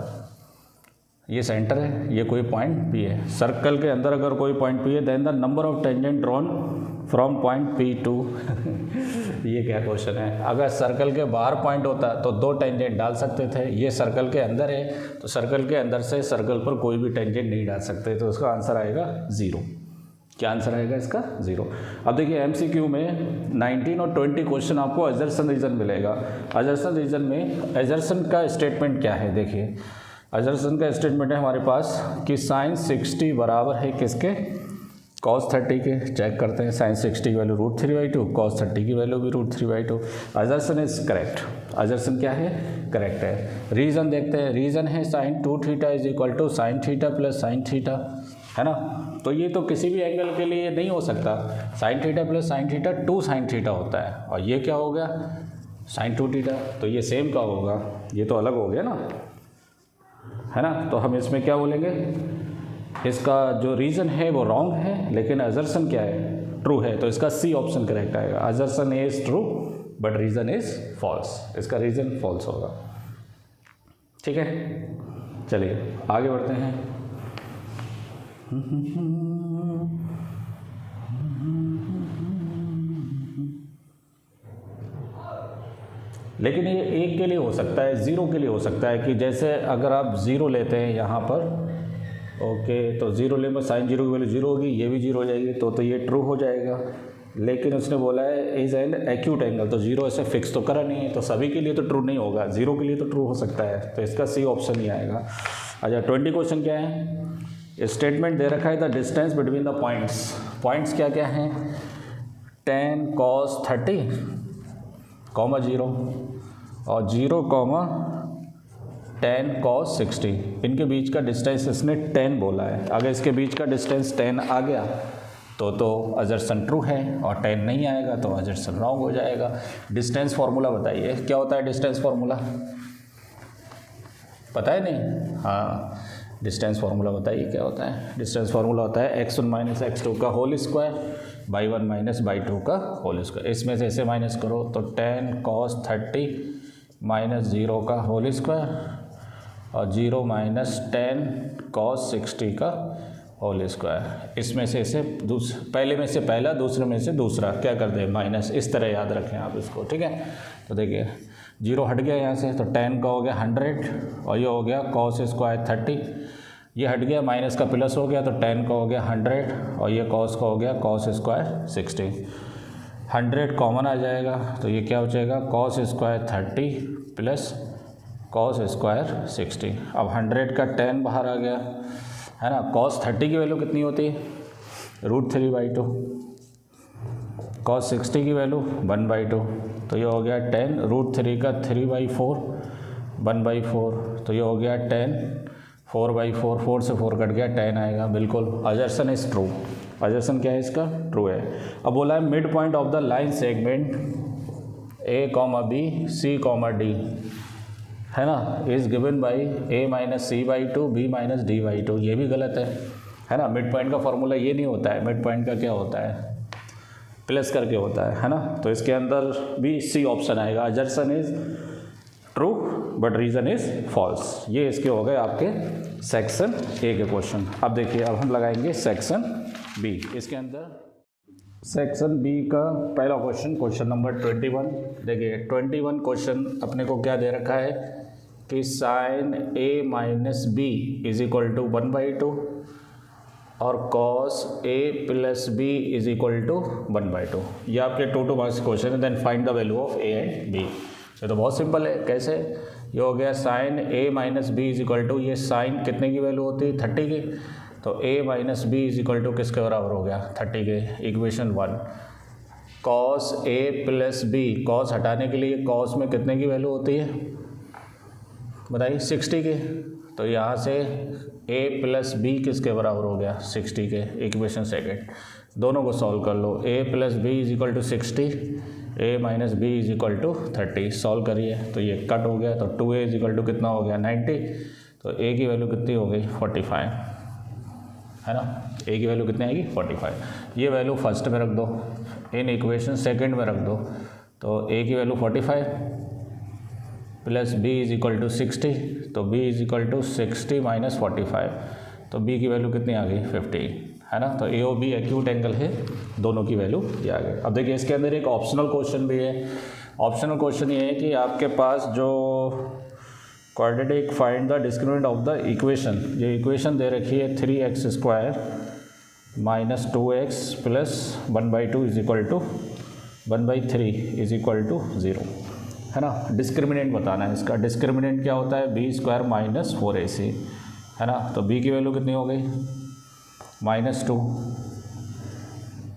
A: ये सेंटर है, ये कोई पॉइंट P है, सर्कल के अंदर अगर कोई पॉइंट P है, then the number of tangent drawn from point P to ये क्या क्वेश्चन है। अगर सर्कल के बाहर पॉइंट होता तो 2 टेंजेंट डाल सकते थे, ये सर्कल के अंदर है तो सर्कल के अंदर से सर्कल पर कोई भी टेंजेंट नहीं डाल सकते, तो उसका आंसर आएगा 0। क्या आंसर आएगा इसका, 0। अब देखिए एमसीक्यू में 19 और 20 क्वेश्चन आपको अजर्सन रीजन मिलेगा। अजर्सन रीजन में अजर्सन का स्टेटमेंट क्या है, देखिए अजर्सन का स्टेटमेंट है हमारे पास कि sin 60 बराबर है किसके, cos 30 के। चेक करते हैं, sin 60 की वैल्यू √3/2, cos 30 की वैल्यू भी √3/2। अजर्सन इज करेक्ट, अजर्सन क्या है, करेक्ट है। रीज़न देखते हैं, रीज़न है sin 2θ is equal to sin θ plus sin θ, है ना। तो ये तो किसी भी एंगल के लिए नहीं हो सकता, sin θ प्लस sin θ 2 sin θ होता है, और ये क्या हो गया sin 2θ, तो ये सेम का होगा, ये तो अलग हो गया ना, है ना। तो हम इसमें क्या बोलेंगे, इसका जो रीज़न है वो रॉन्ग है, लेकिन अजर्सन क्या है, ट्रू है, तो इसका सी ऑप्शन करेक्ट आएगा। Assertion is true but reason is false, इसका रीज़न फॉल्स होगा। ठीक है, चलिए आगे बढ़ते हैं। लेकिन ये एक के लिए हो सकता है, ज़ीरो के लिए हो सकता है कि जैसे अगर आप ज़ीरो लेते हैं यहाँ पर, ओके, तो ज़ीरो ले में साइन जीरो की वैल्यू जीरो होगी, ये भी जीरो हो जाएगी, तो ये ट्रू हो जाएगा। लेकिन उसने बोला है इज एन एक्यूट एंगल, तो जीरो ऐसे फिक्स तो करा नहीं है, तो सभी के लिए तो ट्रू नहीं होगा, ज़ीरो के लिए तो ट्रू हो सकता है, तो इसका सी ऑप्शन ही आएगा। अच्छा 20 क्वेश्चन क्या है, स्टेटमेंट दे रखा है the distance between the points. Points क्या क्या हैं, 10 cos 30 कॉमा 0 और 0 कॉमा 10 cos 60, इनके बीच का डिस्टेंस इसने 10 बोला है। अगर इसके बीच का डिस्टेंस 10 आ गया तो अजर्सन ट्रू है, और 10 नहीं आएगा तो अजर्सन रॉन्ग हो जाएगा। डिस्टेंस फार्मूला बताइए, क्या होता है डिस्टेंस फार्मूला, पता है नहीं? हाँ, डिस्टेंस फार्मूला बताइए क्या होता है। डिस्टेंस फार्मूला होता है x1 माइनस x2 का whole square by 1 minus by 2 का होल स्क्वायर। इसमें से ऐसे माइनस करो तो 10 cos 30 माइनस 0 का होल स्क्वायर और 0 माइनस 10 cos 60 का होल स्क्वायर। इसमें से इसे पहले में से पहला, दूसरे में से दूसरा क्या कर दे, माइनस। इस तरह याद रखें आप इसको, ठीक है। तो देखिए 0 हट गया यहाँ से, तो 10 का हो गया 100 और ये हो गया cos स्क्वायर 30, ये हट गया, माइनस का प्लस हो गया तो 10 का हो गया 100 और ये cos का हो गया cos स्क्वायर 60। 100 कॉमन आ जाएगा तो ये क्या हो जाएगा, cos square 30 plus cos square 60। अब 100 का 10 बाहर आ गया, है ना। cos 30 की वैल्यू कितनी होती है, √3/2, cos 60 की वैल्यू 1/2, तो ये हो गया 10, √3 का 3/4 1/4, तो ये हो गया 10 4/4, 4 से 4 कट गया, 10 आएगा। बिल्कुल अजर्सन इज ट्रू, अजर्सन क्या है इसका, ट्रू है। अब बोला है mid point of the line segment A, B, C, D, है ना, is given by A minus C/2 B minus D/2, ये भी गलत है ना। मिड पॉइंट का फॉर्मूला ये नहीं होता है, मिड पॉइंट का क्या होता है, प्लस करके होता है ना। तो इसके अंदर भी सी ऑप्शन आएगा, assertion is true but reason is false. ये इसके हो गए आपके सेक्शन ए के क्वेश्चन। अब देखिए, अब हम लगाएंगे सेक्शन बी। इसके अंदर सेक्शन बी का पहला क्वेश्चन, क्वेश्चन नंबर 21। देखिए 21 क्वेश्चन अपने को क्या दे रखा है कि sine A minus B is equal to 1/2 और cos A plus B is equal to 1/2। ये आपके 2 मार्क्स क्वेश्चन है। Then find the value of A and B। ये तो बहुत सिंपल है, कैसे, ये हो गया sine A minus B is equal to, ये साइन कितने की वैल्यू होती है, 30 की, तो A minus B is equal to किसके बराबर हो गया, 30 के। Equation 1 cos A plus B, cos हटाने के लिए cos में कितने की वैल्यू होती है बताइए, 60 की, तो यहाँ से A प्लस बी किसके बराबर हो गया, 60 के। इक्वेशन सेकेंड, दोनों को सॉल्व कर लो। A plus B is equal to 60, A minus B is equal to 30, solve करिए तो ये कट हो गया, तो 2A इज इक्वल टू कितना हो गया 90, तो A की वैल्यू कितनी हो गई 45, है ना। A की वैल्यू कितनी आएगी 45। ये वैल्यू फर्स्ट में रख दो, इन इक्वेशन सेकेंड में रख दो, तो A की value 45 plus B is equal to 60, तो B is equal to 60 minus 45, तो B की वैल्यू कितनी आ गई 15, है ना। तो A और B एक्यूट एंगल है, दोनों की वैल्यू ये आ गई। अब देखिए इसके अंदर एक ऑप्शनल क्वेश्चन भी है। ऑप्शनल क्वेश्चन ये है कि आपके पास जो quadratic find the discriminant of the equation, ये इक्वेशन दे रखी है 3x square minus 2x plus 1/2 is equal to 1/3 is equal to 0, है ना। डिस्क्रिमिनेंट बताना है इसका। डिस्क्रिमिनेंट क्या होता है, b स्क्वायर माइनस 4ac, है ना। तो b की वैल्यू कितनी हो गई -2,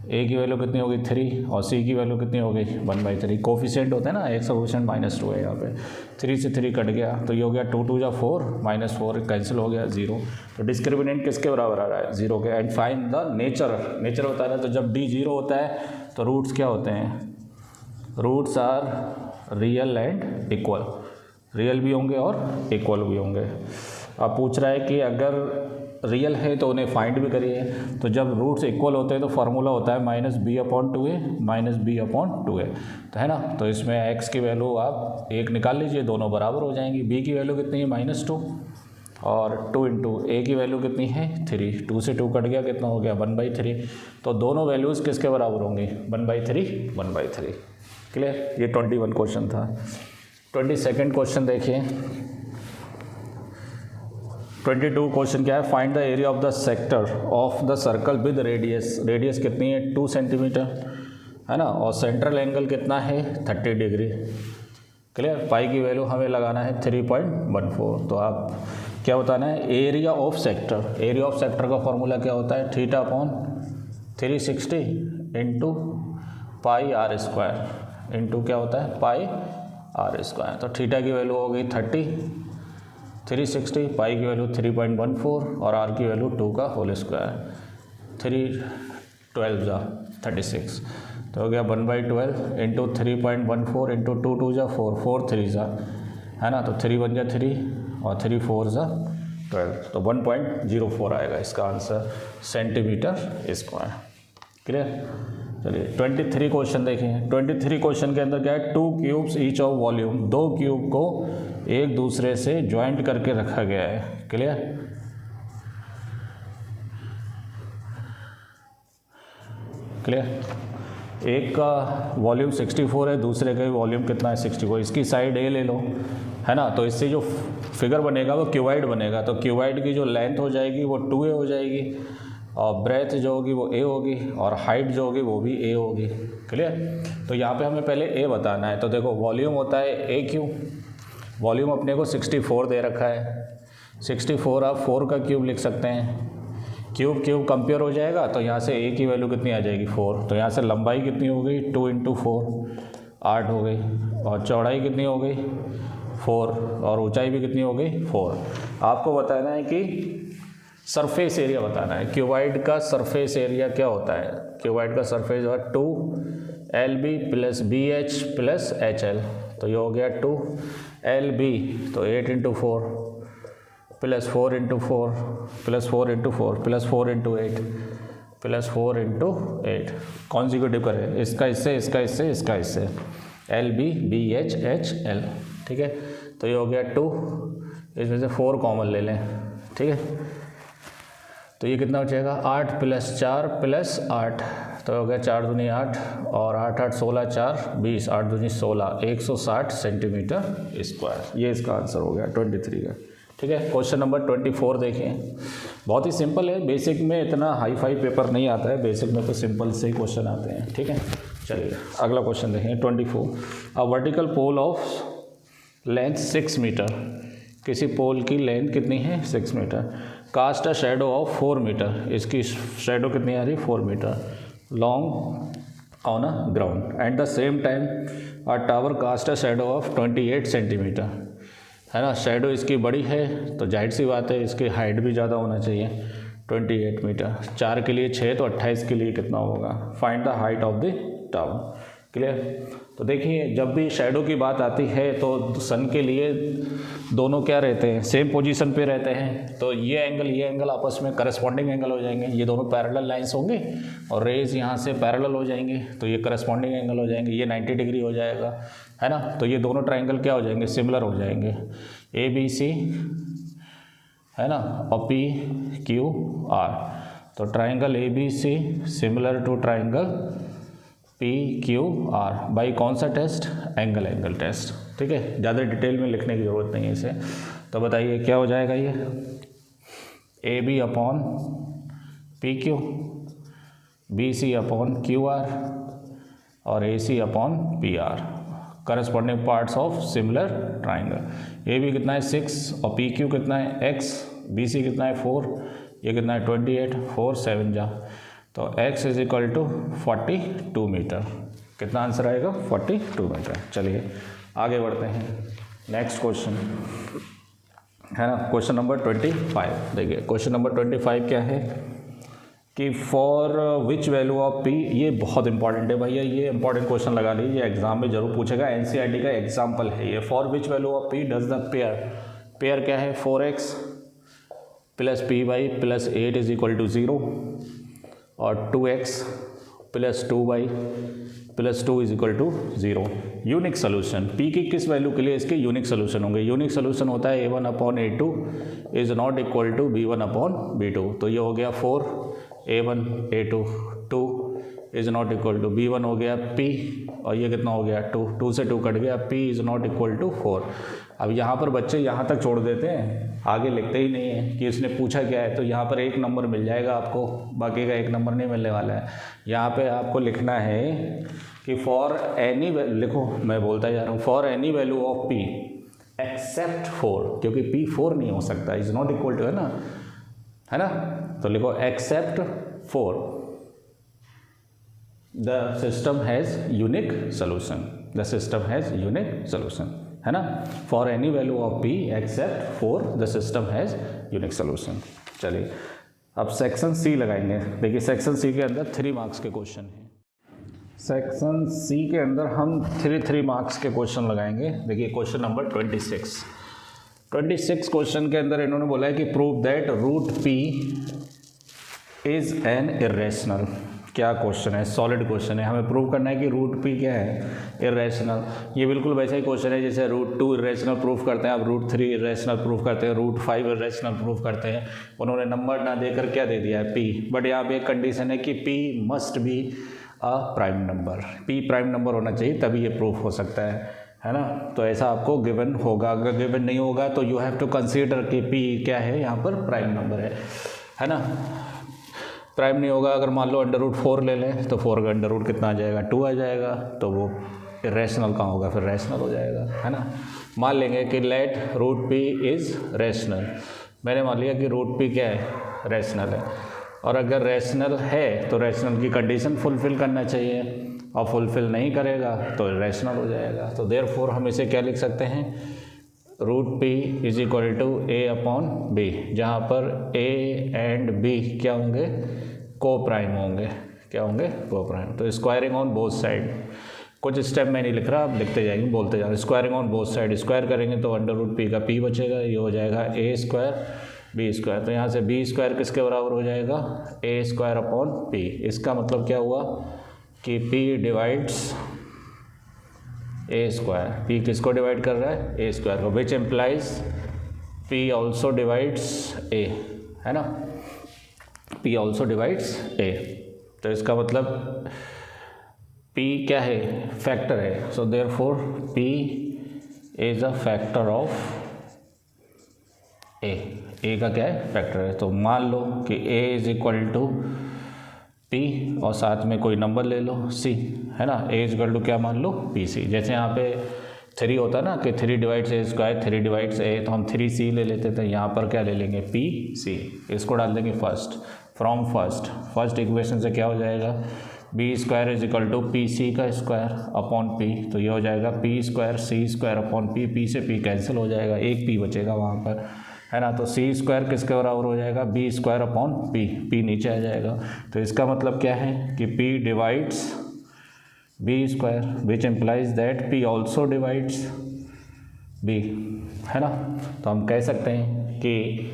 A: A की वैल्यू कितनी हो गई 3 और C की वैल्यू कितनी हो गई 1/3। कोफिशिएंट होता है ना, एक कोफिशिएंट -2 है यहाँ पे, 3 से 3 कट गया, तो ये हो गया 2 2 जा 4 -4 कैंसिल हो गया 0। तो डिस्क्रिमिनेंट किसके बराबर आ रहा है 0 के। And find the nature, nature बताना है। तो जब D 0 होता है तो रूट्स क्या होते हैं, roots are real and equal, real भी होंगे और इक्वल भी होंगे। अब पूछ रहा है कि अगर रियल है तो उन्हें फाइंड भी करिए। तो जब रूट्स इक्वल होते हैं तो फार्मूला होता है -b/2a -b/2a, तो है ना। तो इसमें x की वैल्यू आप 1 निकाल लीजिए, दोनों बराबर हो जाएंगी। b की वैल्यू कितनी है -2 और 2 इंटू a की वैल्यू कितनी है 3, 2 से 2 कट गया, कितना हो गया 1/3। तो दोनों वैल्यूज़ किसके बराबर होंगी 1/3 1/3। क्लियर। ये 21 क्वेश्चन था। 22nd क्वेश्चन देखिए। 22 क्वेश्चन क्या है, find the area of the sector of the circle with radius. Radius कितनी है 2 सेंटीमीटर, है ना, और सेंट्रल एंगल कितना है 30 डिग्री। क्लियर। पाई की वैल्यू हमें लगाना है 3.14। तो आप क्या बताना है area of sector. Area of sector का फॉर्मूला क्या होता है θ/360 into pi r square into क्या होता है पाई r स्क्वायर। तो थीटा की वैल्यू हो गई 30, 360, पाई की वैल्यू 3.14 और r की वैल्यू 2 का होल स्क्वायर, 3 12 जा 36। तो हो गया 1/12 इंटू 3.14 इंटू 2 2 जा 4 4 3 जा, है ना। तो 3 1 जा 3 और 3 4 जा 12, तो 1.04 आएगा इसका आंसर सेंटीमीटर स्क्वायर। क्लियर। चलिए 23 क्वेश्चन देखें। 23 क्वेश्चन के अंदर क्या है, 2 cubes each of volume, 2 cube को एक दूसरे से ज्वाइंट करके रखा गया है। क्लियर। क्लियर। एक का वॉल्यूम 64 है, दूसरे का वॉल्यूम कितना है 64। इसकी साइड ए ले लो, है ना। तो इससे जो फिगर बनेगा वो क्यूबाइड बनेगा। तो क्यूबाइड की जो लेंथ हो जाएगी वो 2a हो जाएगी और ब्रेथ जो होगी वो a होगी और हाइट जो होगी वो भी a होगी। क्लियर। तो यहाँ पे हमें पहले a बताना है। तो देखो वॉल्यूम होता है a क्यूब, वॉल्यूम अपने को 64 दे रखा है। 64 आप 4 का क्यूब लिख सकते हैं। क्यूब क्यूब कंपेयर हो जाएगा तो यहाँ से a की वैल्यू कितनी आ जाएगी 4। तो यहाँ से लंबाई कितनी हो गई 2 इंटू 4 8 हो गई, और चौड़ाई कितनी हो गई 4, और ऊंचाई भी कितनी हो गई 4। आपको बताना है कि सरफेस एरिया बताना है। क्यूबाइड का सरफेस एरिया क्या होता है, क्यूबाइड का सरफेस जो है 2LB + BH + HL। तो ये हो गया 2LB, तो 8 into 4 + 4 into 4 + 4 into 4 + 4 into 8 + 4 into 8। Consecutive करें, इसका इससे इसका इससे इसका इससे, LB BH HL। ठीक है। तो ये हो गया 2, इसमें से 4 कॉमन ले लें। ठीक है। तो ये कितना हो जाएगा 8 + 4 + 8, तो हो गया 4 दूनी 8 और 8 8 16 4 20, 8 दूनी 16, 160 सेंटीमीटर स्क्वायर। ये इसका आंसर हो गया 23 का। ठीक है। क्वेश्चन नंबर 24 देखें। बहुत ही सिंपल है, बेसिक में इतना हाई फाई पेपर नहीं आता है, बेसिक में तो सिंपल से क्वेश्चन आते हैं। ठीक है। चलिए अगला क्वेश्चन देखें 24। A vertical pole of length 6 metre, किसी पोल की लेंथ कितनी है 6 metre. Cast a shadow of 4 metre, इसकी शेडो कितनी आ रही 4 metre long on a ground. At the same time a tower cast a shadow of 28 centimetre, है ना। शेडो इसकी बड़ी है तो जाहिर सी बात है इसकी हाइट भी ज़्यादा होना चाहिए 28 मीटर। 4 के लिए 6 तो 28 के लिए कितना होगा। Find the height of the tower. Clear. तो देखिए जब भी शैडो की बात आती है तो सन के लिए दोनों क्या रहते हैं सेम पोजीशन पे रहते हैं। तो ये एंगल आपस में करस्पॉन्डिंग एंगल हो जाएंगे, ये दोनों पैरेलल लाइंस होंगे और रेज यहाँ से पैरेलल हो जाएंगे तो ये करस्पॉन्डिंग एंगल हो जाएंगे, ये 90 डिग्री हो जाएगा, है ना। तो ये दोनों ट्राइंगल क्या हो जाएंगे सिमिलर हो जाएंगे, ABC, है ना, और PQR। तो triangle ABC similar to triangle PQR by कौन सा टेस्ट, एंगल टेस्ट। ठीक है, ज़्यादा डिटेल में लिखने की ज़रूरत नहीं है इसे। तो बताइए क्या हो जाएगा ये AB upon PQ, BC upon QR और AC upon PR, corresponding parts of similar triangle. AB कितना है 6 और PQ कितना है X, BC कितना है 4, ये कितना है 28, 4 7 जा, तो x is equal to 42 metre. कितना आंसर आएगा 42 मीटर। चलिए आगे बढ़ते हैं, नेक्स्ट क्वेश्चन है ना, क्वेश्चन नंबर 25। देखिए क्वेश्चन नंबर 25 क्या है कि for which value of p, ये बहुत इंपॉर्टेंट है भैया, ये इंपॉर्टेंट क्वेश्चन लगा लीजिए, एग्जाम में जरूर पूछेगा, NCERT का एग्जाम्पल है ये। For which value of p does the pair क्या है 4x plus p y plus 8 is equal to 0 और 2x plus 2y plus 2 is equal to 0। Unique solution p की किस वैल्यू के लिए इसके यूनिक सोल्यूशन होंगे? यूनिक सोल्यूशन होता है a1 upon a2 is not equal to b1 upon b2। तो ये हो गया 4 a1 a2 2 is not equal to b1 हो गया p और ये कितना हो गया 2 2 से 2 कट गया p is not equal to 4। अब यहाँ पर बच्चे यहाँ तक छोड़ देते हैं, आगे लिखते ही नहीं है कि इसने पूछा क्या है। तो यहाँ पर एक नंबर मिल जाएगा आपको, बाकी का एक नंबर नहीं मिलने वाला है। यहाँ पे आपको लिखना है कि फॉर एनी, लिखो मैं बोलता जा रहा हूँ, for any value of p except 4, क्योंकि p 4 नहीं हो सकता, इज़ नॉट इक्वल टू, है ना। तो लिखो except 4 the system has unique solution, the system has unique solution, है ना। For any value of p except 4 the system has unique solution. चलिए अब सेक्शन सी लगाएंगे। देखिए सेक्शन सी के अंदर 3 मार्क्स के क्वेश्चन हैं। सेक्शन सी के अंदर हम 3 मार्क्स के क्वेश्चन लगाएंगे। देखिए क्वेश्चन नंबर 26 क्वेश्चन के अंदर इन्होंने बोला है कि prove that root p is an irrational. क्या क्वेश्चन है? सॉलिड क्वेश्चन है। हमें प्रूव करना है कि रूट p क्या है? इरेशनल। ये बिल्कुल वैसा ही क्वेश्चन है जैसे रूट 2 इरेशनल प्रूफ करते हैं, अब रूट 3 इरेशनल प्रूफ करते हैं, रूट 5 इरेशनल प्रूफ करते हैं। उन्होंने नंबर ना देकर क्या दे दिया है? p। बट यहाँ पे एक कंडीशन है कि p must be a prime number, p prime number होना चाहिए तभी ये प्रूफ हो सकता है ना। तो ऐसा आपको गिवन होगा, अगर गिवन नहीं होगा तो यू हैव टू कंसीडर कि p क्या है यहाँ पर? प्राइम नंबर है ना। प्राइम नहीं होगा, अगर मान लो √4 ले लें तो 4 का √ कितना आ जाएगा? 2 आ जाएगा, तो वो इरेशनल कहाँ होगा? फिर रैशनल हो जाएगा, है ना। मान लेंगे कि let root p is rational. मैंने मान लिया कि रूट p क्या है? रैशनल है। और अगर रैशनल है तो रैशनल की कंडीशन फुलफ़िल करना चाहिए, और फुलफ़िल नहीं करेगा तो इरेशनल हो जाएगा। तो देयरफॉर हम इसे क्या लिख सकते हैं? Root p is equal to a upon b, जहाँ पर a एंड b क्या होंगे? को प्राइम होंगे। क्या होंगे? को प्राइम। तो स्क्वायरिंग ऑन बोथ साइड, कुछ स्टेप में नहीं लिख रहा, आप लिखते जाएंगे, बोलते जाएंगे। Squaring on both side, square करेंगे तो √p का p बचेगा, ये हो जाएगा a² b²। तो यहाँ से b² किसके बराबर हो जाएगा? a² upon p। इसका मतलब क्या हुआ कि p डिवाइड्स a²। p किसको डिवाइड कर रहा है? a² को, which implies p also divides a, है ना। p also divides a। तो इसका मतलब p क्या है? फैक्टर है। So therefore p is a factor of a का क्या है? फैक्टर है। तो मान लो कि a is equal to p और साथ में कोई नंबर ले लो c, है ना। a इज इक्वल टू क्या मान लो? pc। जैसे यहाँ पे 3 होता है ना कि 3 डिवाइड्स a², 3 डिवाइड्स a, तो हम 3c ले लेते थे। यहाँ पर क्या ले लेंगे? pc। इसको डाल देंगे फर्स्ट, फ्रॉम फर्स्ट इक्वेशन से क्या हो जाएगा? b² is equal to pc का स्क्वायर अपॉन p। तो ये हो जाएगा p² c² upon p, p से p कैंसिल हो जाएगा, एक p बचेगा वहाँ पर, है ना। तो c² किसके बराबर हो जाएगा? b² अपॉन p नीचे आ जाएगा। तो इसका मतलब क्या है कि p divides b², which implies that p also divides b, है ना। तो हम कह सकते हैं कि,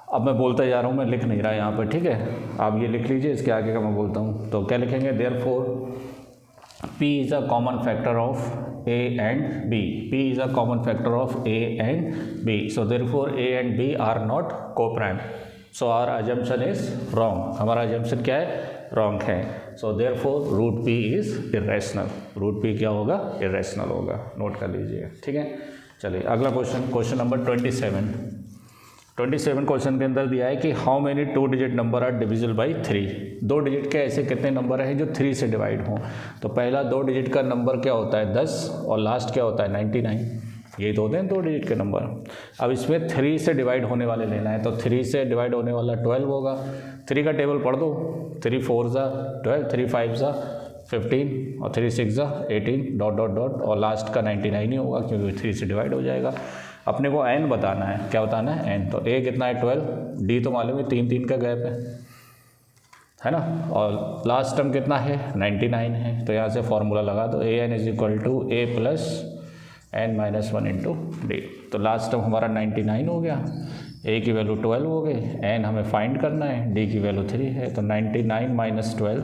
A: अब मैं बोलता जा रहा हूँ, मैं लिख नहीं रहा यहाँ पर, ठीक है। आप ये लिख लीजिए, इसके आगे का मैं बोलता हूँ। तो क्या लिखेंगे? Therefore p is a common factor of a and b। p is a common factor of a and b। So therefore a and b are not coprime. So our assumption is wrong. हमारा अजम्पशन क्या है? रॉन्ग है। So therefore root p is irrational. Root p क्या होगा? इरेशनल होगा। नोट कर लीजिए, ठीक है। चलिए अगला क्वेश्चन नंबर 27 क्वेश्चन के अंदर दिया है कि how many 2 digit number are divisible by 3। 2 digit के ऐसे कितने नंबर हैं जो 3 से डिवाइड हों? तो पहला 2 डिजिट का नंबर क्या होता है? 10, और लास्ट क्या होता है? 99। यही तो होते हैं 2 डिजिट के नंबर। अब इसमें 3 से डिवाइड होने वाले लेना है, तो 3 से डिवाइड होने वाला 12 होगा। 3 का टेबल पढ़ दो, 3 4 ज़ा 12, 3 5 ज़ा 15 और 3 6 ज़ा 18 ... और लास्ट का 99 ही होगा क्योंकि 3 से डिवाइड हो जाएगा। अपने को n बताना है। क्या बताना है? n। तो a कितना है? 12, d तो मालूम है 3 का गैप है ना, और लास्ट टर्म कितना है? 99 है। तो यहाँ से फॉर्मूला लगा दो, an is equal to a plus n-1 into d। तो लास्ट टर्म हमारा 99 हो गया, ए की वैल्यू 12 हो गई, एन हमें फाइंड करना है, डी की वैल्यू 3 है, तो 99 minus 12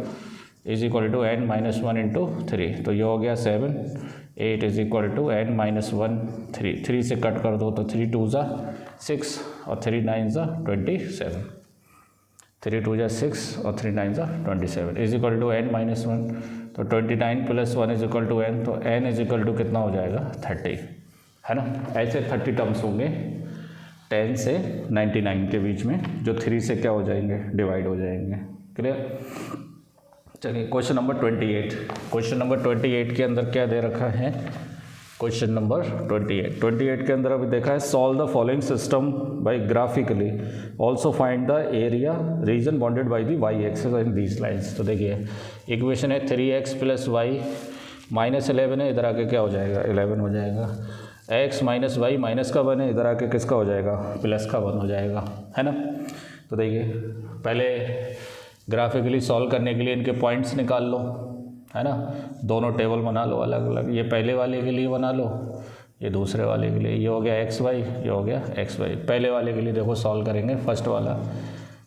A: is equal to n minus 1 into 3, तो ये हो गया 7, 8 is equal to n minus 1 3, 3 से कट कर दो तो 3 2 ज़ा 6 और 3 9 ज़ा 27, 3 2 ज़ा 6 और 3 9 ज़ा 27 is equal to n minus 1, तो 29 plus 1 is equal to n, तो एन इज इक्वल टू कितना हो जाएगा 30, है ना। ऐसे 30 टर्म्स होंगे 10 से 99 के बीच में, जो 3 से क्या हो जाएंगे, डिवाइड हो जाएंगे। क्लियर। चलिए क्वेश्चन नंबर 28, क्वेश्चन नंबर 28 के अंदर क्या दे रखा है, क्वेश्चन नंबर 28 के अंदर अभी देखा है, solve the following system by graphically, also find the area region bounded by the y axis in these lines. तो देखिए इक्वेशन है 3x प्लस वाई माइनस 11 है, इधर आके क्या हो जाएगा 11 हो जाएगा, x माइनस वाई माइनस का 1 है, इधर आके किसका हो जाएगा प्लस का 1 हो जाएगा, है ना। तो देखिए पहले ग्राफिकली सॉल्व करने के लिए इनके पॉइंट्स निकाल लो, है ना, दोनों टेबल बना लो अलग अलग, ये पहले वाले के लिए बना लो, ये दूसरे वाले के लिए, ये हो गया एक्स वाई, ये हो गया एक्स वाई। पहले वाले के लिए देखो सॉल्व करेंगे, फर्स्ट वाला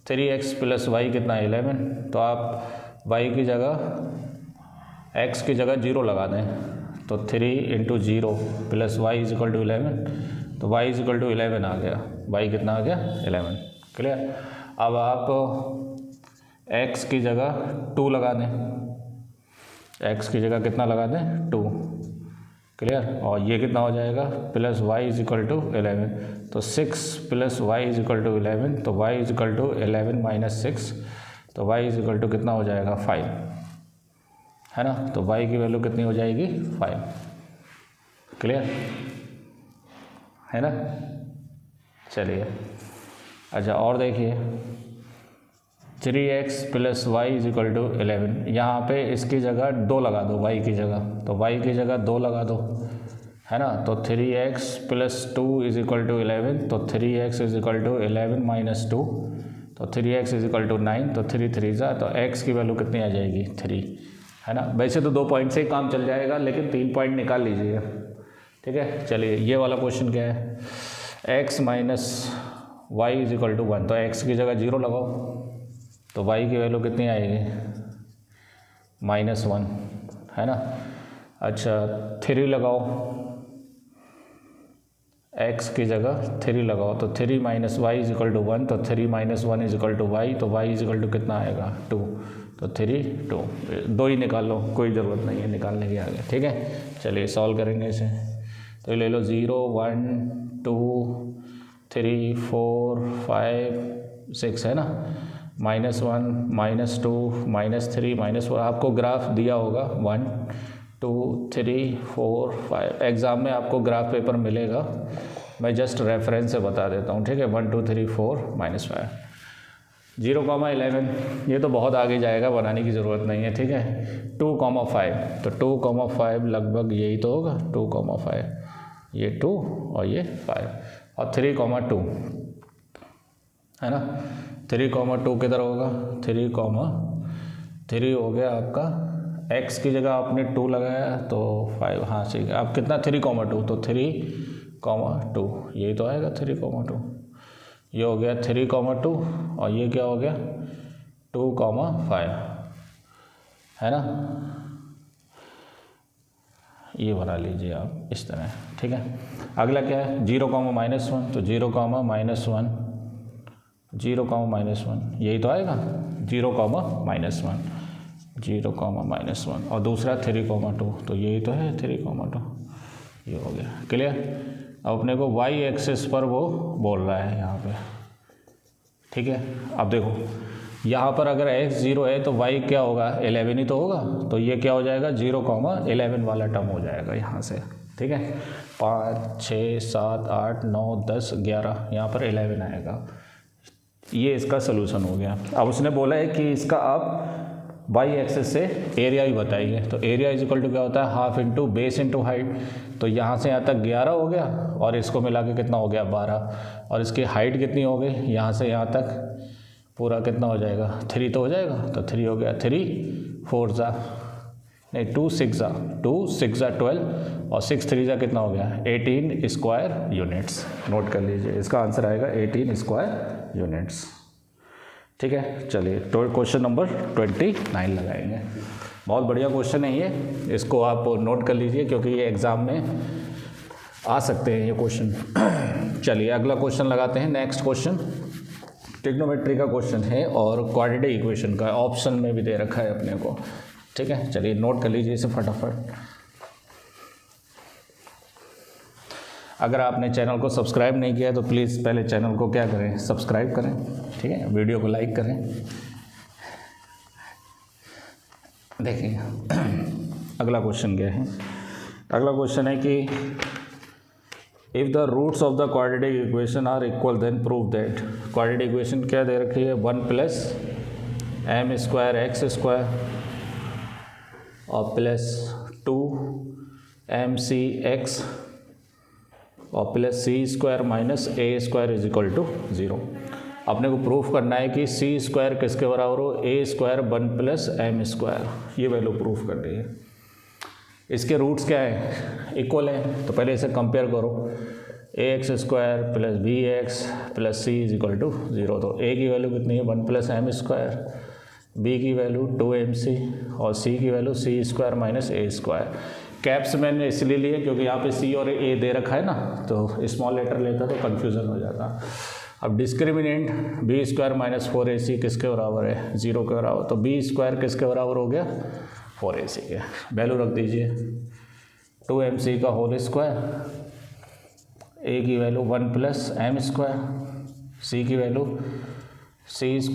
A: 3x प्लस वाई कितना 11, तो आप y की जगह x की जगह 0 लगा दें, तो 3 into 0 plus y is equal to 11, तो y इज इक्वल टू 11 आ गया, y कितना आ गया 11। क्लियर। अब आप x की जगह 2 लगा दें, x की जगह कितना लगा दें 2। क्लियर। और ये कितना हो जाएगा plus y is equal to 11, तो 6 plus y is equal to 11, तो y is equal to 11 minus 6, तो y इज इक्वल टू कितना हो जाएगा 5, है ना। तो y की वैल्यू कितनी हो जाएगी 5। क्लियर है ना। चलिए अच्छा और देखिए 3x plus y is equal to 11, यहाँ पे इसकी जगह 2 लगा दो y की जगह, तो y की जगह 2 लगा दो, है ना। तो 3x plus 2 is equal to 11, तो 3x is equal to 11 minus 2, तो 3x इज इक्वल टू 9, तो 3 3 ज़ा, तो x की वैल्यू कितनी आ जाएगी 3, है ना। वैसे तो 2 पॉइंट से ही काम चल जाएगा, लेकिन 3 पॉइंट निकाल लीजिए, ठीक है। चलिए ये वाला क्वेश्चन क्या है, x minus y is equal to 1, तो x की जगह 0 लगाओ, तो y की वैल्यू कितनी आएगी -1, है ना। अच्छा 3 लगाओ, x की जगह 3 लगाओ, तो 3 minus y is equal to 1, तो 3 minus 1 is equal to y, तो y इज इक्वल टू कितना आएगा 2, तो 3 2 ही निकाल लो, कोई ज़रूरत नहीं है निकालने की आगे, ठीक है। चलिए सॉल्व करेंगे इसे, तो ले लो 0 1 2 3 4 5 6, है ना, -1 -2 -3 -4, आपको ग्राफ दिया होगा 1 2 3 4 5, एग्ज़ाम में आपको ग्राफ पेपर मिलेगा, मैं जस्ट रेफरेंस से बता देता हूँ, ठीक है। 1 2 3 4 -5 0,11, ये तो बहुत आगे जाएगा, बनाने की ज़रूरत नहीं है, ठीक है। 2,5, तो 2,5 लगभग यही तो होगा, 2,5, ये 2 और ये 5, और 3,2, है ना। 3,2 किधर होगा, 3 हो गया आपका, x की जगह आपने 2 लगाया तो 5, हाँ ठीक है। अब कितना 3,2, तो 3,2 यही तो आएगा 3,2, ये हो गया 3,2, और ये क्या हो गया 2,5, है ना। ये बना लीजिए आप इस तरह, ठीक है। अगला क्या है 0,-1, तो 0,-1 0,-1 यही तो आएगा 0,-1 0,-1, और दूसरा 3,2, तो यही तो है 3,2, ये हो गया। क्लियर। अब अपने को y एक्सिस पर वो बोल रहा है यहाँ पे, ठीक है। अब देखो यहाँ पर अगर x 0 है तो y क्या होगा 11 ही तो होगा, तो ये क्या हो जाएगा 0,11 वाला टर्म हो जाएगा यहाँ से, ठीक है। 5 6 7 8 9 10 11, यहाँ पर 11 आएगा, ये इसका सलूशन हो गया। अब उसने बोला है कि इसका आप वाई एक्सेस से एरिया ही बताइए, तो एरिया इज इक्वल टू क्या होता है half into base into height, तो यहाँ से यहाँ तक 11 हो गया, और इसको मिला के कितना हो गया 12, और इसकी हाइट कितनी हो गई यहाँ से यहाँ तक पूरा कितना हो जाएगा 3 तो हो जाएगा, तो 3 हो गया, 3 4 ज़ा नहीं, 2 6 12 और 6 3 कितना हो गया 18 स्क्वायर यूनिट्स। नोट कर लीजिए, इसका आंसर आएगा 18 स्क्वायर यूनिट्स। ठीक है, चलिए तो क्वेश्चन नंबर 29 लगाएंगे। बहुत बढ़िया क्वेश्चन है ये, इसको आप नोट कर लीजिए क्योंकि ये एग्ज़ाम में आ सकते हैं ये क्वेश्चन। चलिए अगला क्वेश्चन लगाते हैं। नेक्स्ट क्वेश्चन ट्रिग्नोमेट्री का क्वेश्चन है और क्वाड्रेटिक इक्वेशन का, ऑप्शन में भी दे रखा है अपने को। ठीक है, चलिए नोट कर लीजिए इसे फटाफट। अगर आपने चैनल को सब्सक्राइब नहीं किया तो प्लीज़ पहले चैनल को क्या करें, सब्सक्राइब करें। ठीक है, वीडियो को लाइक करें। देखिए अगला क्वेश्चन क्या है। अगला क्वेश्चन है कि if the roots of the quadratic equation are equal then prove that. Quadratic equation क्या दे रखी है, 1 + m² x² और +2mcx और +c² - a² = 0। अपने को प्रूफ करना है कि c² किसके बराबर हो, a² 1 + m²। ये वैल्यू प्रूफ करनी है। इसके रूट्स क्या है, इक्वल हैं, तो पहले इसे कंपेयर करो। ax² + bx + c = 0। तो a की वैल्यू कितनी है, 1 + m², b की वैल्यू 2mc और c की वैल्यू c² - a²। कैप्स मैंने इसलिए लिए क्योंकि यहाँ पे c और a दे रखा है ना, तो स्मॉल लेटर लेता तो कन्फ्यूज़न हो जाता। अब डिस्क्रिमिनेंट b² - 4ac किसके बराबर है, 0 के बराबर। तो b² किसके बराबर हो गया, 4ac के। वैल्यू रख दीजिए 2mc का होल स्क्वायर, a की वैल्यू 1 + m², c की value c² -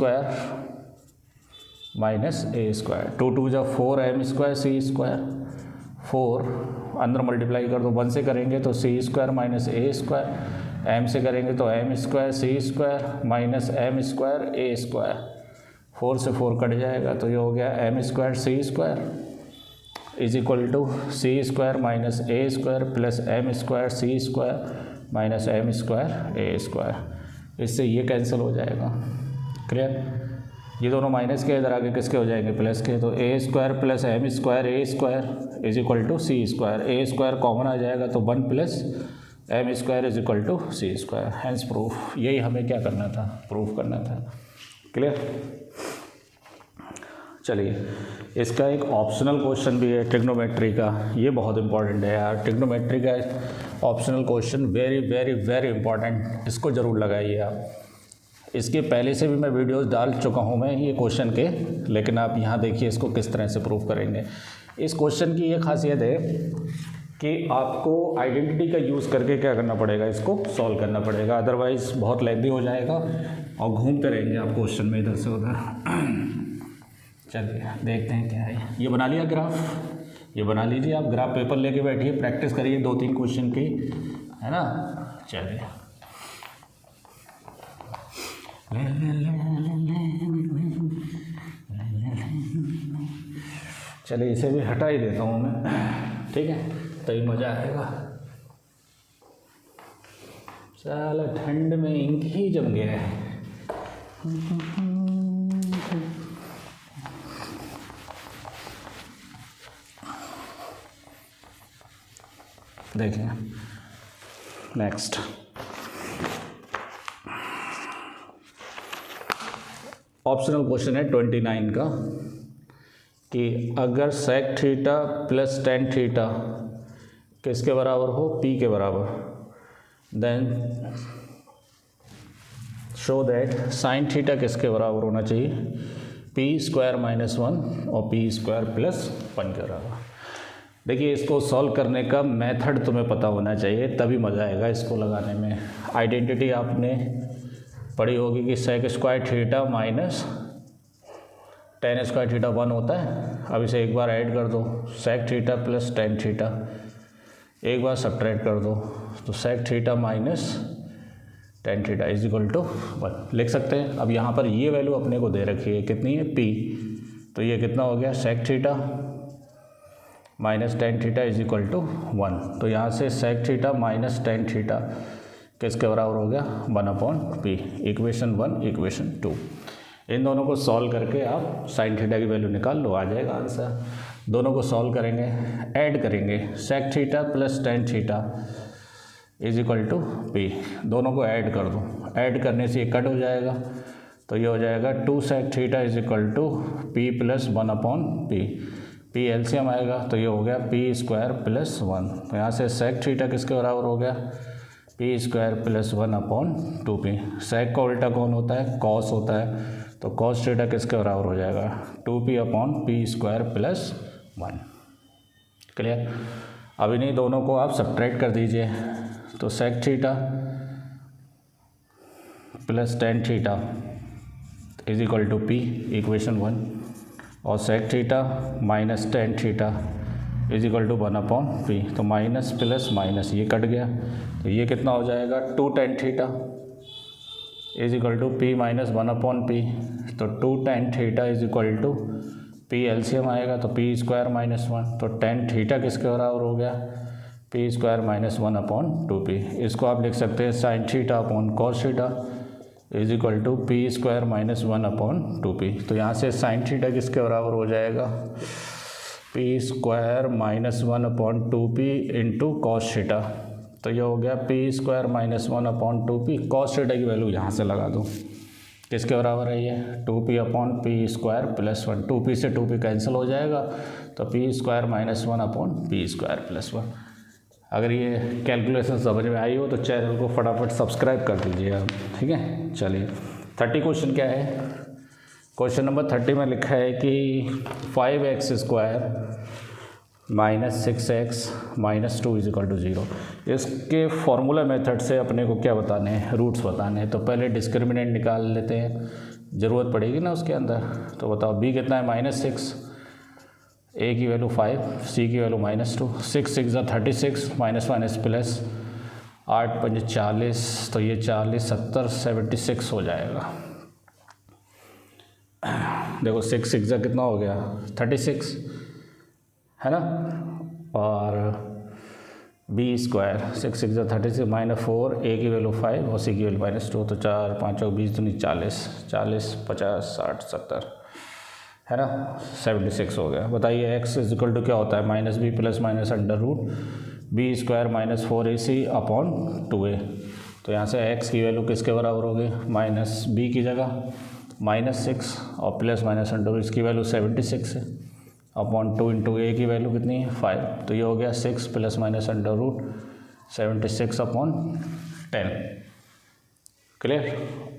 A: a²। 2 2 = 4m² c²। 4 अंदर मल्टीप्लाई कर दो, 1 से करेंगे तो c² - a², m से करेंगे तो m² c² - m² a²। 4 से 4 कट जाएगा तो ये हो गया m² c² = c² - a² + m² c² - m² a²। इससे ये कैंसिल हो जाएगा। क्लियर, ये दोनों माइनस के, इधर आगे किसके हो जाएंगे, प्लस के। तो a² + m² a² = c²। a² common आ जाएगा तो 1 + m² = c²। Hence proof. यही हमें क्या करना था, प्रूफ करना था। क्लियर। चलिए इसका एक ऑप्शनल क्वेश्चन भी है ट्रिग्नोमेट्री का, ये बहुत इंपॉर्टेंट है यार। ट्रिग्नोमेट्री का optional question very very very important, इसको ज़रूर लगाइए आप। इसके पहले से भी मैं वीडियोस डाल चुका हूँ मैं ये क्वेश्चन के, लेकिन आप यहाँ देखिए इसको किस तरह से प्रूफ करेंगे। इस क्वेश्चन की ये खासियत है कि आपको आइडेंटिटी का यूज़ करके क्या करना पड़ेगा, इसको सॉल्व करना पड़ेगा, अदरवाइज़ बहुत लेंथी हो जाएगा और घूमते रहेंगे आप क्वेश्चन में इधर से उधर। चलिए देखते हैं क्या है। ये बना लिया ग्राफ, ये बना लीजिए आप। ग्राफ पेपर लेके बैठिए, प्रैक्टिस करिए 2-3 क्वेश्चन की, है ना। चलिए इसे भी हटा ही देता हूँ मैं, ठीक है, तभी मज़ा आएगा। साला ठंड में इंक ही जम गया है। देखिए नेक्स्ट, ऑप्शनल क्वेश्चन है 29 का कि अगर sec थीटा + tan थीटा किसके बराबर हो, p के बराबर, then show that sin theta किसके बराबर होना चाहिए, p² - 1 और p² + 1 के बराबर। देखिए इसको सॉल्व करने का मेथड तुम्हें पता होना चाहिए, तभी मज़ा आएगा इसको लगाने में। आइडेंटिटी आपने पढ़ी होगी कि sec² theta minus tan² theta 1 होता है। अब इसे एक बार ऐड कर दो, sec थीटा + tan थीटा, एक बार सब्ट्रैक्ट कर दो तो sec theta minus tan theta = 1 लिख सकते हैं। अब यहाँ पर ये वैल्यू अपने को दे रखी है, कितनी है, p, तो ये कितना हो गया, sec theta minus tan theta = 1। तो यहाँ से sec theta minus tan theta किसके बराबर हो गया, 1/p। इक्वेशन 1 इक्वेशन 2, इन दोनों को सॉल्व करके आप sin थीटा की वैल्यू निकाल लो, आ जाएगा आंसर। दोनों को सॉल्व करेंगे, ऐड करेंगे, sec theta plus tan theta is equal to p. दोनों को ऐड कर दो, ऐड करने से ये कट हो जाएगा, तो ये हो जाएगा 2 sec theta is equal to p plus 1 upon p. P LCM आएगा तो ये हो गया पी स्क्वायर प्लस 1। तो यहाँ से सेक थीटा किसके बराबर हो गया, P square plus 1 upon 2p। सेक का उल्टा कौन होता है, कॉस होता है, तो कॉस थीटा किसके बराबर हो जाएगा 2p upon p square plus 1। Clear. अब इन्हीं दोनों को आप सब्ट्रैक्ट कर दीजिए, तो sec theta plus tan theta is equal to p, equation 1, और sec theta minus tan theta is equal to 1 upon p. तो माइनस प्लस माइनस ये कट गया, तो ये कितना हो जाएगा 2 tan theta is equal to p minus 1 upon p. तो 2 tan theta is equal to P LCM आएगा, तो पी स्क्वायर माइनस 1, तो टेन थीटा किसके बराबर हो गया, P square minus 1 upon 2p। इसको आप लिख सकते हैं sine theta upon cos theta is equal to p square minus 1 upon 2p। तो यहाँ से साइन थीटा किसके बराबर हो जाएगा, P square minus 1 upon 2p into cos theta. तो ये हो गया P square minus 1 upon 2p। Cos theta की वैल्यू यहाँ से लगा दो, किसके बराबर है ये 2p upon p square plus 1। 2p से 2p कैंसिल हो जाएगा, तो P square minus 1 upon p square plus 1। अगर ये कैलकुलेशन समझ में आई हो तो चैनल को फटाफट सब्सक्राइब कर दीजिए आप, ठीक है। चलिए 30 क्वेश्चन क्या है, क्वेश्चन नंबर 30 में लिखा है कि 5x square minus 6x minus 2 is equal to 0। इसके फॉर्मूला मेथड से अपने को क्या बताने हैं, रूट्स बताने हैं। तो पहले डिस्क्रिमिनेंट निकाल लेते हैं, ज़रूरत पड़ेगी ना उसके अंदर। तो बताओ b कितना है -6, a की वैल्यू 5, c की वैल्यू -2, 6 6 36 माइनस माइनस प्लस 8 5 40, तो ये 40 70 76 हो जाएगा। देखो 6 6 कितना हो गया 36 है ना, और बी स्क्वायर 6 6 36 माइनस 4, ए की वैल्यू 5 और सी की वैल्यू -2, तो 4 5 20 दूनी 40 40 50 60 70 है ना, 76 हो गया। बताइए x इज इक्वल टू क्या होता है, minus b plus minus under root b square minus 4ac upon 2a। तो यहाँ से x की वैल्यू किसके बराबर होगी, माइनस बी की जगह -6 और प्लस माइनस अंडर रूट, इसकी वैल्यू 76 है, अपॉन 2 इंटू ए की वैल्यू कितनी है 5। तो ये हो गया 6 plus minus under root 76 upon 10। Clear.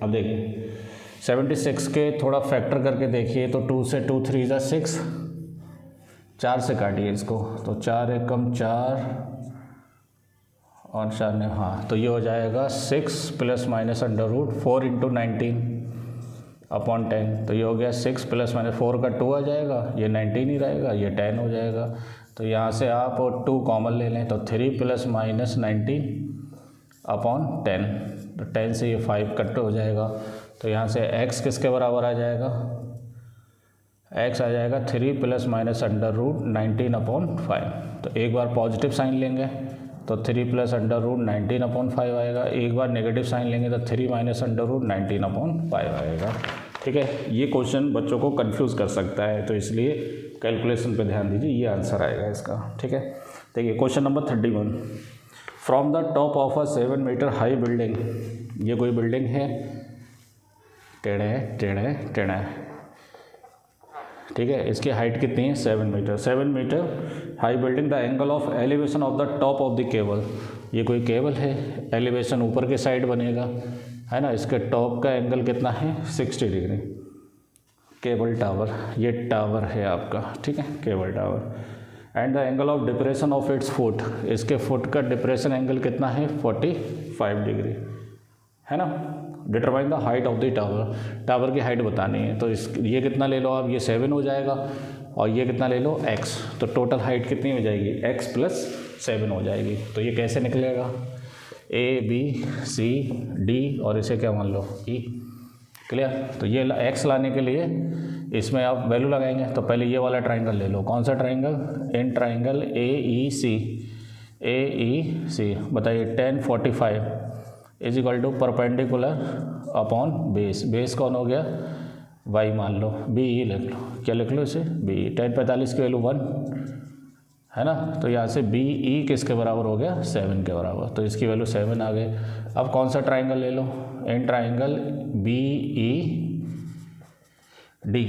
A: अब देखिए 76 के थोड़ा फैक्टर करके देखिए, तो 2 से 2 3 ज़ा 6, 4 से काटिए इसको, तो 4 एकम 4 और 4 ने, हाँ, तो ये हो जाएगा 6 plus minus under root 4 into 19 upon 10। तो ये हो गया 6 प्लस माइनस 4 का 2 आ जाएगा, ये 19 ही रहेगा, ये 10 हो जाएगा। तो यहाँ से आप 2 कॉमन ले लें, तो 3 प्लस माइनस 19 अपॉन 10, तो 10 से ये 5 कट हो जाएगा। तो यहाँ से x किसके बराबर आ जाएगा, x आ जाएगा 3 plus minus under root 19 upon 5। तो एक बार पॉजिटिव साइन लेंगे तो 3 प्लस अंडर रूट 19 अपॉन 5 आएगा, एक बार नेगेटिव साइन लेंगे तो 3 माइनस अंडर रूट 19 अपॉन 5 आएगा। ठीक है, ये क्वेश्चन बच्चों को कंफ्यूज कर सकता है, तो इसलिए कैलकुलेशन पे ध्यान दीजिए, ये आंसर आएगा इसका। ठीक है, देखिए question number 31, from the top of a 7 metre high building, ये कोई बिल्डिंग है, टेढ़े, ठीक है, इसकी हाइट कितनी है 7 metre. 7 metre high building, the angle of elevation of the top of the cable, ये कोई केबल है, एलिवेशन ऊपर के साइड बनेगा, है ना, इसके टॉप का एंगल कितना है 60 डिग्री। केबल टावर, ये टावर है आपका, ठीक है, cable tower. And the angle of depression of its foot, इसके फुट का डिप्रेशन एंगल कितना है 45 डिग्री, है ना। Determine the height of the tower, tower की हाइट बतानी है, तो इस ये कितना ले लो आप, ये 7 हो जाएगा, और ये कितना ले लो x, तो टोटल हाइट कितनी हो जाएगी x प्लस 7 हो जाएगी। तो ये कैसे निकलेगा, a b c d और इसे क्या मान लो e। क्लियर। तो ये x लाने के लिए इसमें आप वैल्यू लगाएंगे, तो पहले ये वाला ट्राइंगल ले लो, कौन सा ट्राइंगल, इन ट्राइंगल ए ई सी, बताइए 10 45 is equal to perpendicular upon base, base कौन हो गया वाई मान लो, बी ई लिख लो, क्या लिख लो इसे, बी ई। टेन 45 की वैल्यू 1 है ना, तो यहाँ से बी ई किसके बराबर हो गया, 7 के बराबर, तो इसकी वैल्यू 7 आ गई। अब कौन सा ट्राइंगल ले लो, in triangle B E D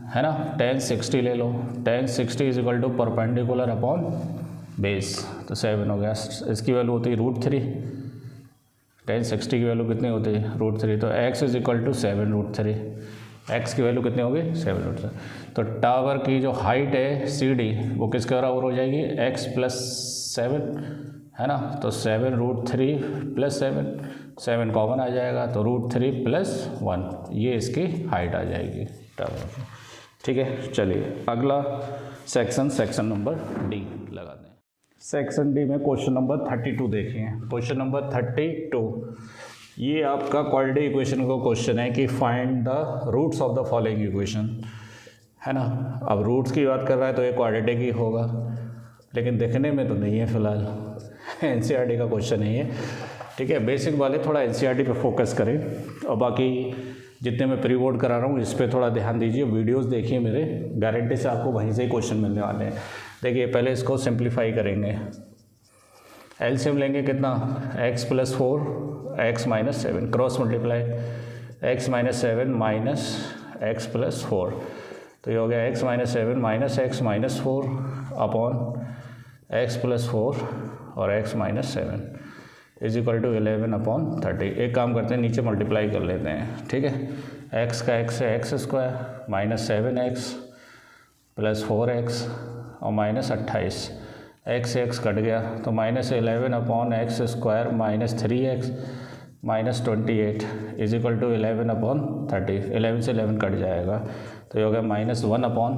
A: है ना, tan 60 ले लो, tan 60 is equal to perpendicular upon base, तो 7 हो गया। इसकी वैल्यू होती है √3, tan 60 की वैल्यू कितनी होती है, √3, तो x is equal to 7 √3, x की वैल्यू कितनी होगी, 7 √3। तो टावर की जो हाइट है सी डी वो किसके बराबर हो जाएगी, x + 7 है ना, तो 7 √3 + 7 कॉमन आ जाएगा, तो √3 + 1 ये इसकी हाइट आ जाएगी टावर। ठीक है, चलिए अगला सेक्शन नंबर डी लगाते हैं। सेक्शन डी में क्वेश्चन नंबर 32 देखिए। क्वेश्चन नंबर 32 ये आपका क्वाड्रेटिक इक्वेशन का क्वेश्चन है कि find the roots of the following equation, है ना। अब रूट्स की बात कर रहा है तो ये क्वाड्रेटिक ही होगा, लेकिन देखने में तो नहीं है फिलहाल, एनसीईआरटी का क्वेश्चन है ये। ठीक है, बेसिक वाले थोड़ा एनसीईआरटी पे फोकस करें, और बाकी जितने मैं प्री बोर्ड करा रहा हूँ इस पर थोड़ा ध्यान दीजिए, वीडियोस देखिए मेरे, गारंटी से आपको वहीं से ही क्वेश्चन मिलने वाले हैं। देखिए पहले इसको सिंप्लीफाई करेंगे, एलसीएम लेंगे कितना, x + 4 x - 7 cross multiply x - 7 minus x + 4, तो ये हो गया x - 7 minus x - 4 upon x + 4 और x - 7 is equal to 11 upon 30। एक काम करते हैं, नीचे मल्टीप्लाई कर लेते हैं। ठीक है, x का x है x² माइनस 7x + 4x और माइनस 28, x से x कट गया तो -11 upon x² minus 3x minus 28 is equal to 11 upon 30। 11 से 11 कट जाएगा तो ये हो गया -1 अपॉन,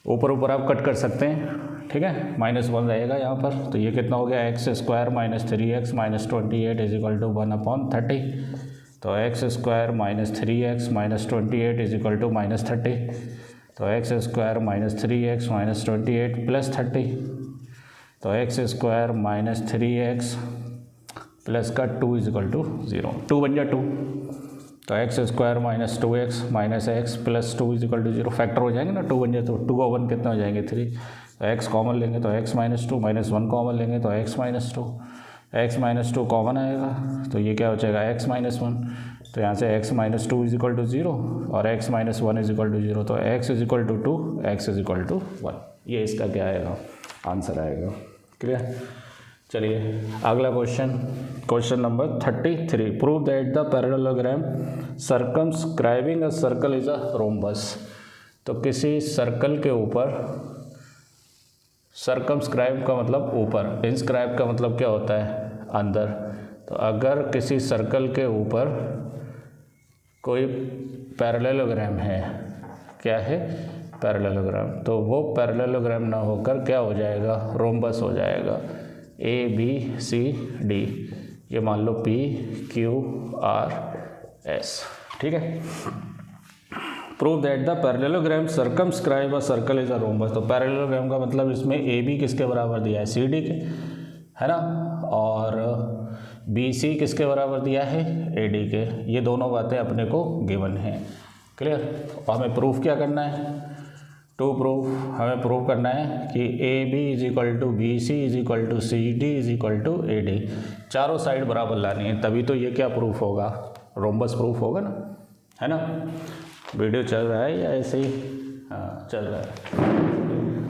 A: ऊपर आप कट कर सकते हैं, ठीक है, -1 रहेगा यहाँ पर, तो ये कितना हो गया, x² minus 3x minus 28 is equal to 1 upon 30, तो x² minus 3x minus 28 is equal to -30, तो x² minus 3x minus 28 plus 30, तो x² माइनस 3x प्लस का 2 इज इक्वल टू 0, 2 बन गया 2, तो x² minus 2x minus x plus 2 is equal to 0, factor हो जाएंगे ना, 2 बन जाए तो 2 और 1 कितना हो जाएंगे 3, तो x कॉमन लेंगे तो x - 2 -1 कॉमन लेंगे तो x - 2, x - 2 कॉमन आएगा तो ये क्या हो जाएगा x - 1, तो यहाँ से x - 2 इज इक्वल टू 0 और x - 1 इज इक्वल टू 0, तो x is equal to 2 x is equal to 1, ये इसका क्या आएगा, आंसर आएगा। क्लियर, चलिए अगला question number 33, prove that the parallelogram circumscribing a circle is a rhombus. तो किसी सर्कल के ऊपर, सर्कमस्क्राइब का मतलब ऊपर, इंस्क्राइब का मतलब क्या होता है, अंदर, तो अगर किसी सर्कल के ऊपर कोई पैरेललोग्राम है, क्या है, पैरेललोग्राम, तो वो पैरेललोग्राम ना होकर क्या हो जाएगा, रोम्बस हो जाएगा, ABCD, ये मान लो PQRS। ठीक है, prove that the parallelogram circumscribe a circle is a rhombus. तो पैरेललोग्राम का मतलब इसमें AB किसके बराबर दिया है, CD के, है ना, और BC किसके बराबर दिया है, AD के, ये दोनों बातें अपने को गिवन है। क्लियर, और हमें प्रूफ क्या करना है, टू प्रूफ हमें प्रूव करना है कि AB is equal to BC is equal to CD is equal to AD, चारों साइड बराबर लानी है, तभी तो ये क्या प्रूफ होगा, रोम्बस प्रूफ होगा ना, है ना। वीडियो चल रहा है या ऐसे ही, हाँ चल रहा है।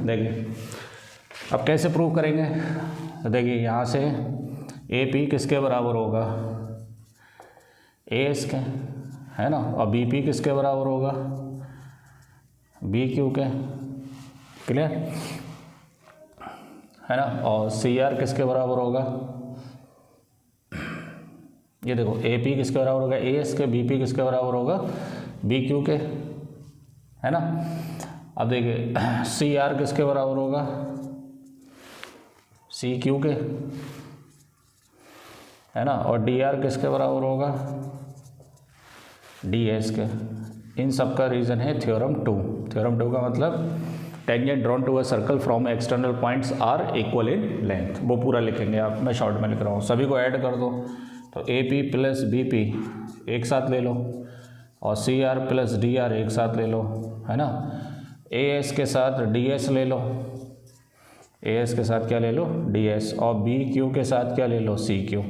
A: देखिए अब कैसे प्रूव करेंगे, तो देखिए यहाँ से AP किसके बराबर होगा, AS के, है ना, और BP किसके बराबर होगा, BQ के। क्लियर, है ना, और CR किसके बराबर होगा, ये देखो AP किसके बराबर होगा, AS के, BP किसके बराबर होगा, BQ के, है ना। अब देखिए CR किसके बराबर होगा, CQ के, है ना, और DR किसके बराबर होगा, DS के। इन सब का रीज़न है थ्योरम 2। थ्योरम 2 का मतलब tangent drawn to a circle from external points are equal in length, वो पूरा लिखेंगे आप, मैं शॉर्ट में लिख रहा हूँ, सभी को ऐड कर दो, तो AP प्लस BP एक साथ ले लो, और C R plus D R एक साथ ले लो, है ना। ए एस के साथ डी एस ले लो, ए एस के साथ क्या ले लो, डी एस, और बी क्यू के साथ क्या ले लो, सी क्यू।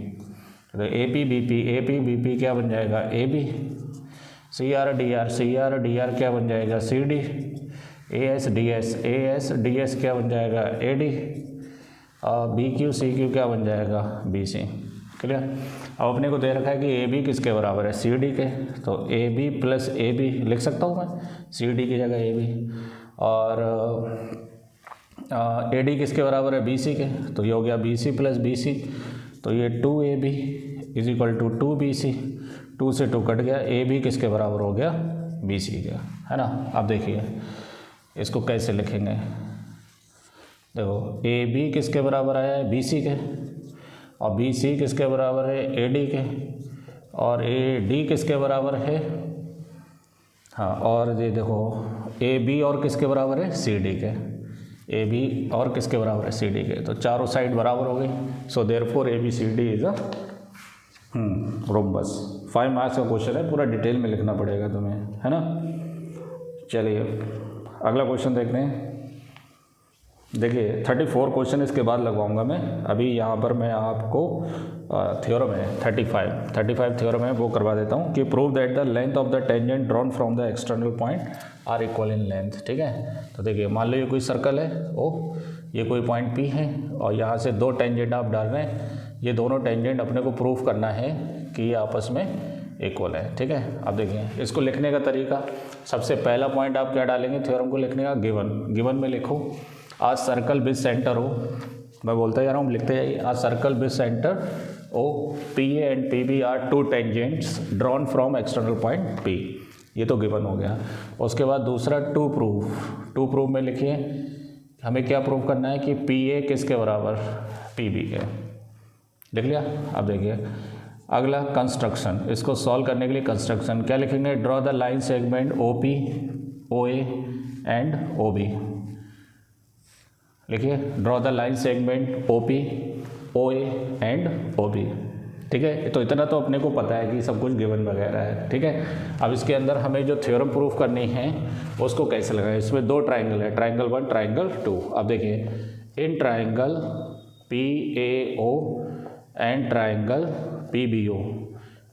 A: तो ए पी बी पी क्या बन जाएगा, A B. C R D R क्या बन जाएगा, C D. A S D S क्या बन जाएगा, ए डी। और बी क्यू सी क्यू क्या बन जाएगा, बी सी। क्लियर। अब अपने को दे रखा है कि ए बी किसके बराबर है, सी डी के, तो A B plus A B लिख सकता हूँ मैं, सी डी की जगह ए बी। और ए डी किसके बराबर है, बी सी के, तो ये हो गया B C plus B C. तो ये 2AB is equal to 2BC, 2 से 2 कट गया, ए बी किसके बराबर हो गया, बी सी का, है ना। अब देखिए इसको कैसे लिखेंगे, देखो ए बी किसके बराबर आया है, बी सी के, और बी सी किसके बराबर है, ए डी के, और ए डी किसके बराबर है, हाँ, और ये देखो ए बी और किसके बराबर है, सी डी के, ए बी और किसके बराबर है, सी डी के। तो चारों साइड बराबर हो गई। So therefore A B C D is a rhombus. 5 marks का क्वेश्चन है, पूरा डिटेल में लिखना पड़ेगा तुम्हें, है ना। चलिए अगला क्वेश्चन देखते हैं। देखिए 34 क्वेश्चन इसके बाद लगवाऊंगा मैं। अभी यहाँ पर मैं आपको थ्योरम है 35 थ्योरम है वो करवा देता हूँ कि prove that the length of the tangent drawn from the external point are equal in length. ठीक है, तो देखिए मान लो ये कोई सर्कल है ओ, ये कोई पॉइंट पी है, और यहाँ से 2 टेंजेंट आप डाल रहे हैं। ये दोनों टेंजेंट अपने को प्रूव करना है कि ये आपस में इक्वल है। ठीक है, अब देखिए इसको लिखने का तरीका, सबसे पहला पॉइंट आप क्या डालेंगे थ्योरम को लिखने का, गिवन में लिखो आज सर्कल विद सेंटर हो, मैं बोलता जा रहा हूँ लिखते जाइए, आज circle with centre O P A and P B are 2 tangents drawn from external point P. ये तो गिवन हो गया। उसके बाद दूसरा टू प्रूव में लिखिए हमें क्या प्रूव करना है कि पी ए किसके बराबर, पी बी के। लिख लिया। अब देखिए अगला कंस्ट्रक्शन, इसको सॉल्व करने के लिए कंस्ट्रक्शन क्या लिखेंगे, draw the line segment O P O A and O B. लिखिए draw the line segment O P O A and O B. ठीक है, तो इतना तो अपने को पता है कि सब कुछ गिवन वगैरह है। ठीक है, अब इसके अंदर हमें जो थ्योरम प्रूफ करनी है उसको कैसे लगाएं। इसमें 2 ट्राइंगल है, ट्राइंगल 1 ट्राइंगल 2। अब देखिए in triangle P A O and triangle P B O,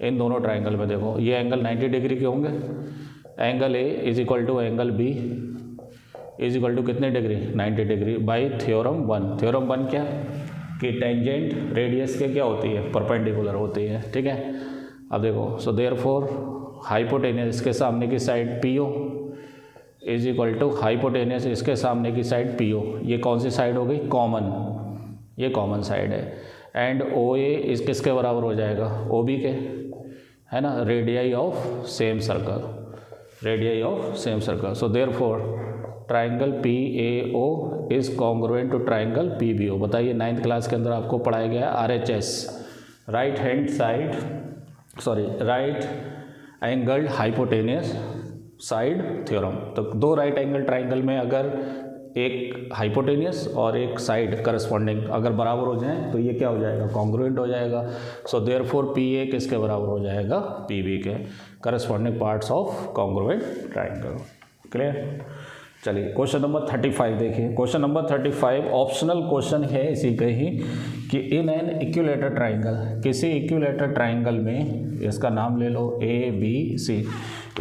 A: इन दोनों ट्राइंगल में देखो ये एंगल 90 डिग्री के होंगे। Angle A is equal to angle B is equal to कितने degree, 90 degree by theorem 1। Theorem 1 क्या कि टेंजेंट रेडियस के क्या होती है, परपेंडिकुलर होती है। ठीक है, अब देखो सो देयरफॉर हाइपोटेनियस इसके सामने की side P O is equal to hypotenuse इसके सामने की साइड पी ओ। ये कौन सी साइड हो गई, कॉमन, ये कॉमन साइड है। एंड ओ ए इस किसके बराबर हो जाएगा, ओ बी के, है ना, radii of same circle, radii of same circle. So therefore triangle P A O is congruent to triangle P B O. बताइए 9th क्लास के अंदर आपको पढ़ाया गया है RHS, right hand side, sorry right angled hypotenuse side theorem. तो 2 राइट एंगल ट्राइंगल में अगर एक हाइपोटेनियस और एक साइड करस्पॉन्डिंग अगर बराबर हो जाए तो ये क्या हो जाएगा, कॉन्ग्रुएंट हो जाएगा। सो देयरफॉर पी ए किसके बराबर हो जाएगा, पी बी के, corresponding parts of congruent triangle. Clear. चलिए क्वेश्चन नंबर 35 देखिए। क्वेश्चन नंबर 35 ऑप्शनल क्वेश्चन है इसी का ही कि इन एन इक्विलेटर ट्राइंगल, किसी इक्विलेटर ट्राइंगल में, इसका नाम ले लो A B C,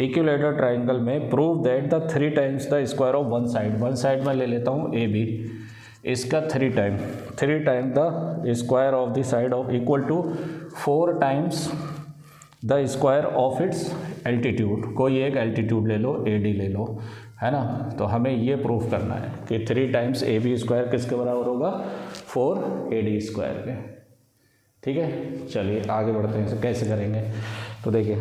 A: equilateral triangle में prove that the 3 times the square of one side में ले लेता हूँ ए बी, इसका 3 time the square of the side of equal to 4 times the square of its altitude. कोई एक एल्टीट्यूड ले लो, ए डी ले लो, है ना। तो हमें ये प्रूफ करना है कि 3 टाइम्स ए बी स्क्वायर किसके बराबर होगा, 4 ए डी स्क्वायर के। ठीक है, चलिए आगे बढ़ते हैं, इसे कैसे करेंगे। तो देखिए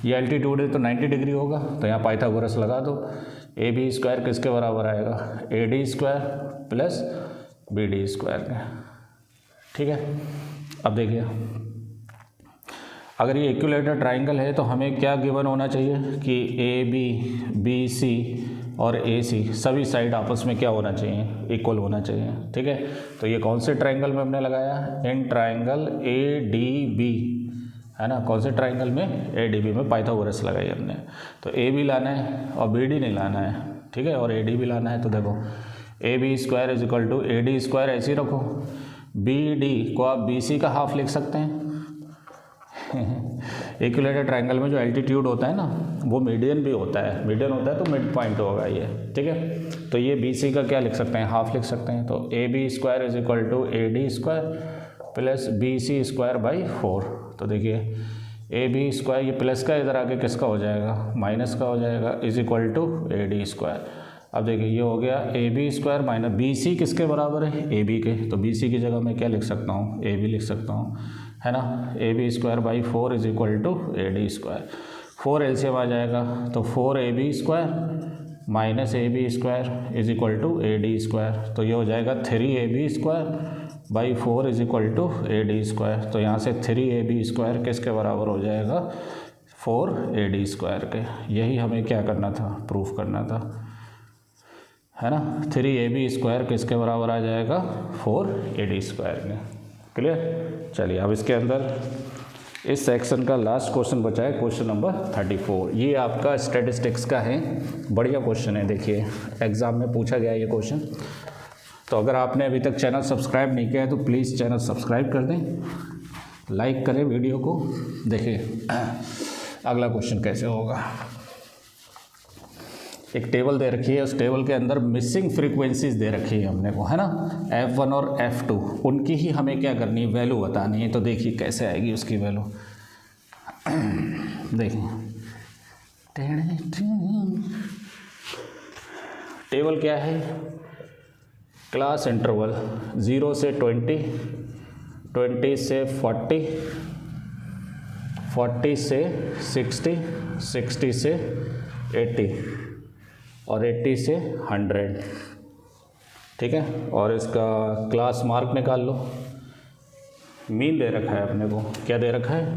A: ये एल्टीट्यूड है तो 90 डिग्री होगा, तो यहाँ पाइथागोरस लगा दो। ए बी स्क्वायर किसके बराबर आएगा, A D square plus B D square के। ठीक है, अब देखिए अगर ये इक्विलेटर ट्राइंगल है तो हमें क्या गिवन होना चाहिए कि ए बी बी सी और ए सी सभी साइड आपस में क्या होना चाहिए, इक्वल होना चाहिए। ठीक है, तो ये कौन से ट्राइंगल में हमने लगाया, in triangle A D B, है ना। कौन से ट्राइंगल में, ADB में पाइथागोरस लगाई हमने। तो ए भी लाना है और BD नहीं लाना है, ठीक है, और AD भी लाना है। तो देखो AB square is equal to AD square ऐसे ही रखो। BD को आप BC का हाफ लिख सकते हैं। इक्विलेटरल ट्राइंगल में जो एल्टीट्यूड होता है ना वो मीडियन भी होता है, मीडियन होता है तो मिड पॉइंट होगा ये, ठीक है। तो ये BC का क्या लिख सकते हैं, हाफ लिख सकते हैं। तो AB square is equal to AD square plus BC square by 4। तो देखिए AB स्क्वायर, ये प्लस का इधर आके किसका हो जाएगा, माइनस का हो जाएगा, is equal to AD square. अब देखिए ये हो गया AB स्क्वायर माइनस BC किसके बराबर है, AB के। तो BC की जगह मैं क्या लिख सकता हूँ, AB लिख सकता हूँ, है ना। AB square by 4 is equal to AD square. 4 LCM आ जाएगा तो 4AB square minus AB square is equal to AD square. तो ये हो जाएगा 3AB square by 4 is equal to AD square. तो यहाँ से 3AB स्क्वायर किसके बराबर हो जाएगा, 4AD स्क्वायर के। यही हमें क्या करना था, प्रूफ करना था, है ना। 3AB स्क्वायर किसके बराबर आ जाएगा, 4AD स्क्वायर के। क्लियर। चलिए अब इसके अंदर इस सेक्शन का लास्ट क्वेश्चन बचा है, क्वेश्चन नंबर 34। ये आपका स्टैटिस्टिक्स का है, बढ़िया क्वेश्चन है। देखिए एग्ज़ाम में पूछा गया ये क्वेश्चन। तो अगर आपने अभी तक चैनल सब्सक्राइब नहीं किया है तो प्लीज़ चैनल सब्सक्राइब कर दें, लाइक करें वीडियो को। देखिए अगला क्वेश्चन कैसे होगा। एक टेबल दे रखी है, उस टेबल के अंदर मिसिंग फ्रीक्वेंसीज दे रखी है हमने को, है ना, F1 और F2। उनकी ही हमें क्या करनी है, वैल्यू बतानी है। तो देखिए कैसे आएगी उसकी वैल्यू। देखिए टेबल क्या है, क्लास इंटरवल 0 से 20, 20 से 40, 40 से 60, 60 से 80 और 80 से 100, ठीक है। और इसका क्लास मार्क निकाल लो। मीन दे रखा है अपने को, क्या दे रखा है,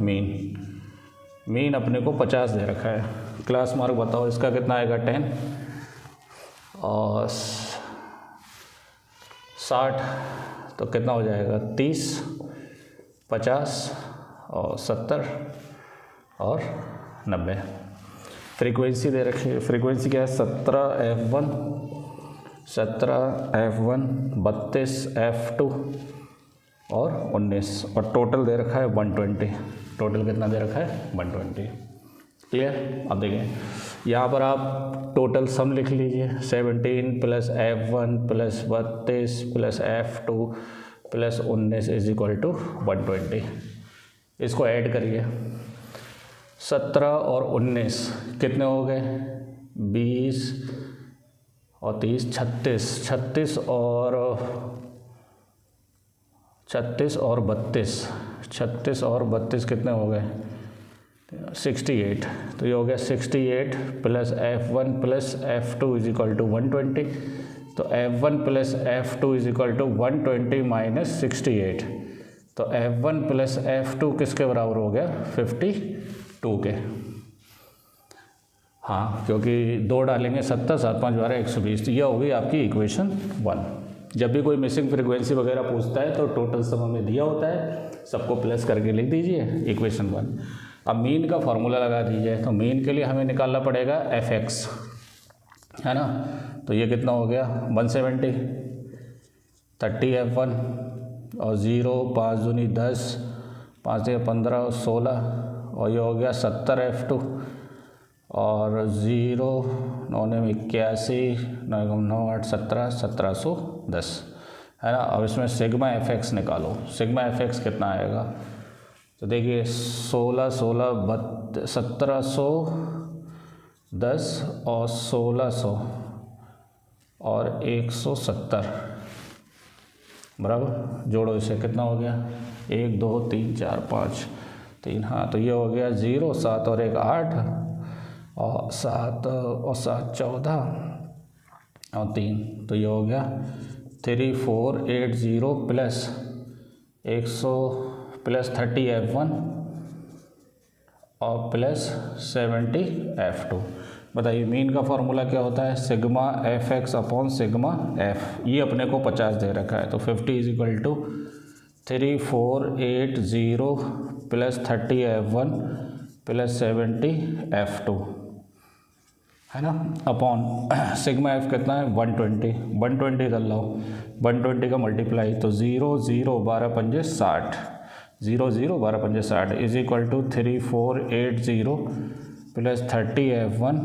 A: मीन अपने को 50 दे रखा है। क्लास मार्क बताओ इसका कितना आएगा, 10 और 60 तो कितना हो जाएगा, 30, 50 और 70 और 90। फ्रीक्वेंसी दे रखी है, फ्रीक्वेंसी क्या है, 17F1, 17F1, 32F2 और 19, और टोटल दे रखा है 120। टोटल कितना दे रखा है, 120। क्लियर। अब देखिए यहाँ पर आप टोटल सम लिख लीजिए, 17 plus F1 plus 32 plus F2 plus 19 is equal to 120। इसको ऐड करिए, 17 और 19 कितने हो गए, 20 और 30, 36, 36 और 32, 36 और 32 कितने हो गए, 68। तो ये हो गया 68 plus F1 plus F2 is equal to 120। तो F1 plus F2 is equal to 120 minus 68। तो F1 प्लस F2 किसके बराबर हो गया, 52 के। हाँ, क्योंकि 2 डालेंगे 70, 7 5 12 120। तो यह होगी आपकी इक्वेशन 1। जब भी कोई मिसिंग फ्रीक्वेंसी वगैरह पूछता है तो टोटल सम हमें दिया होता है, सबको प्लस करके लिख दीजिए, इक्वेशन 1। अब मीन का फॉर्मूला लगा दीजिए। तो मीन के लिए हमें निकालना पड़ेगा fx, है ना। तो ये कितना हो गया, 170, 30F1 और 0, 5 दूनी 10, 5 या 15, 16 और ये हो गया 70F2 और 0, 9 में 81, 9 8 17, 1710, है ना। अब इसमें सिग्मा fx निकालो। सिग्मा fx कितना आएगा, तो देखिए 16, 16, 1710 और 1600 और 170 बराबर, जोड़ो इसे, कितना हो गया, 1 2 3 4 5 3। हाँ, तो ये हो गया 0, 7 और 1 8 और 7 और 7 14 और 3। तो ये हो गया 3480 प्लस 100 प्लस 30F1 और प्लस 70F2। बताइए मीन का फॉर्मूला क्या होता है, sigma fx upon sigma f। ये अपने को 50 दे रखा है, तो 50 is equal to 3480 plus 30F1 plus 70F2 है ना, अपॉन सिग्मा एफ कितना है 120 कर लो, 120 का मल्टीप्लाई तो 0 0 12 पंजे 60, 0 0 12 पंजे 60 is equal to 3480 plus 30F1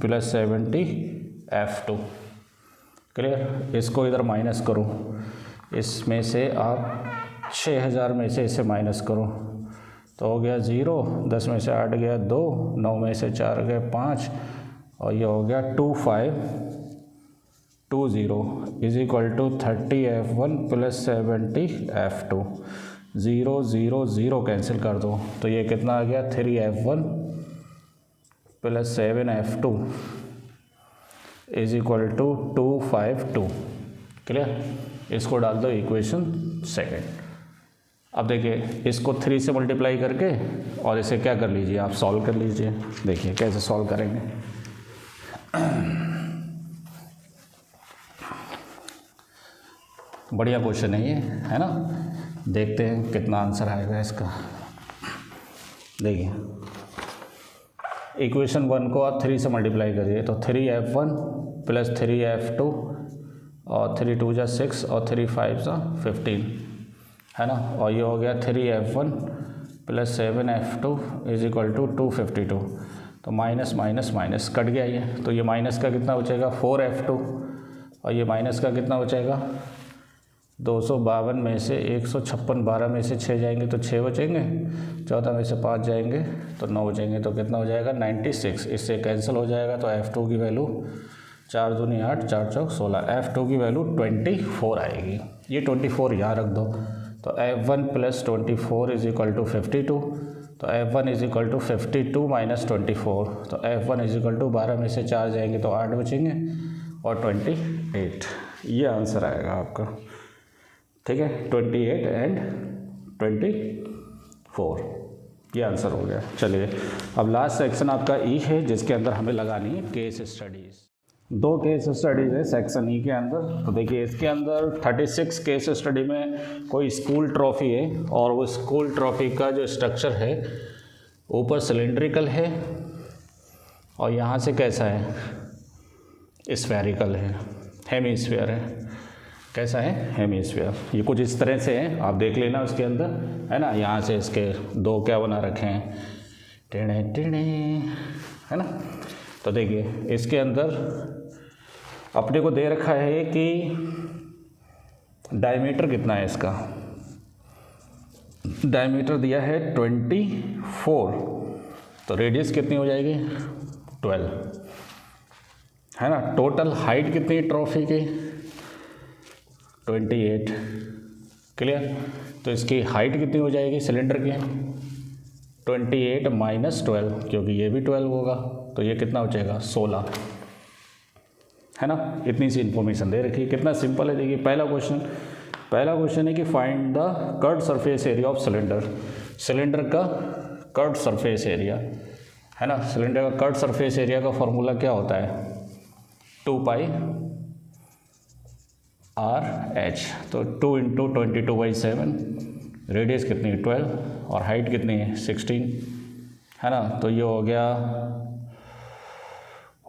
A: plus 70F2। Clear. इसको इधर माइनस करो, इसमें से आप 6000 में से इसे माइनस करो तो हो गया 0, 10 में से 8 गया 2, 9 में से 4 गए 5 और ये हो गया 2520 is equal to 30F1 plus 70F2। 0 0 0 cancel कर दो तो ये कितना आ गया 3F1 plus 7F2 is equal to 252। Clear. इसको डाल दो इक्वेशन सेकेंड। अब देखिए इसको 3 से मल्टीप्लाई करके और इसे क्या कर लीजिए आप सॉल्व कर लीजिए। देखिए कैसे सॉल्व करेंगे। बढ़िया क्वेश्चन है ये, है ना। देखते हैं कितना आंसर आएगा इसका। देखिए इक्वेशन 1 को आप 3 से मल्टीप्लाई करिए तो 3F1 प्लस 3F2 और 3 2 जा 6 और 3 5 जा 15 है ना, और ये हो गया 3F1 plus 7F2 is equal to 252। तो माइनस माइनस माइनस कट गया ये, तो ये माइनस का कितना बचेगा 4F2 और ये माइनस का कितना बचेगा 252 में से 156, 12 में से 6 जाएंगे तो 6 बचेंगे, 14 में से 5 जाएंगे तो 9 बचेंगे, तो कितना हो जाएगा 96। इससे कैंसिल हो जाएगा तो F2 की वैल्यू 4 दूनी 8, 4 चौक 16, F2 की वैल्यू 24 आएगी। ये 24 यहाँ रख दो तो F1 plus 24 is equal to 52, तो F1 is equal to 52 minus 24, तो F1 इज इक्वल टू 12 में से 4 जाएंगे तो 8 बचेंगे और 28। ये आंसर आएगा आपका। ठीक है, 28 एंड 24 ये आंसर हो गया। चलिए अब लास्ट सेक्शन आपका ई है जिसके अंदर हमें लगानी है केस स्टडीज़। 2 केस स्टडीज़ है सेक्शन ई के अंदर। तो देखिए इसके अंदर 36 केस स्टडी में कोई स्कूल ट्रॉफी है और वो स्कूल ट्रॉफी का जो स्ट्रक्चर है ऊपर सिलेंड्रिकल है और यहाँ से कैसा है स्फेरिकल है, हेमीस्फीयर है। कैसा है हेमीस्फीयर। ये कुछ इस तरह से है, आप देख लेना उसके अंदर, है ना। यहाँ से इसके 2 क्या बना रखे हैं टेढ़े टेढ़े, है ना। तो देखिए इसके अंदर अपने को दे रखा है कि डायमीटर कितना है इसका। डायमीटर दिया है 24, तो रेडियस कितनी हो जाएगी 12, है ना। टोटल हाइट कितनी है ट्रॉफी की 28। क्लियर। तो इसकी हाइट कितनी हो जाएगी सिलेंडर की 28 माइनस 12, क्योंकि ये भी 12 होगा तो ये कितना हो जाएगा 16, है ना। इतनी सी इन्फॉर्मेशन दे रखी है। कितना सिंपल है। देखिए पहला क्वेश्चन है कि find the curved surface area of cylinder. Cylinder का कर्व्ड सरफेस एरिया, है ना। सिलेंडर का कर्व्ड सरफेस एरिया का फॉर्मूला क्या होता है 2πr h। तो 2 × 22/7, रेडियस कितनी है 12 और हाइट कितनी है 16, है ना। तो ये हो गया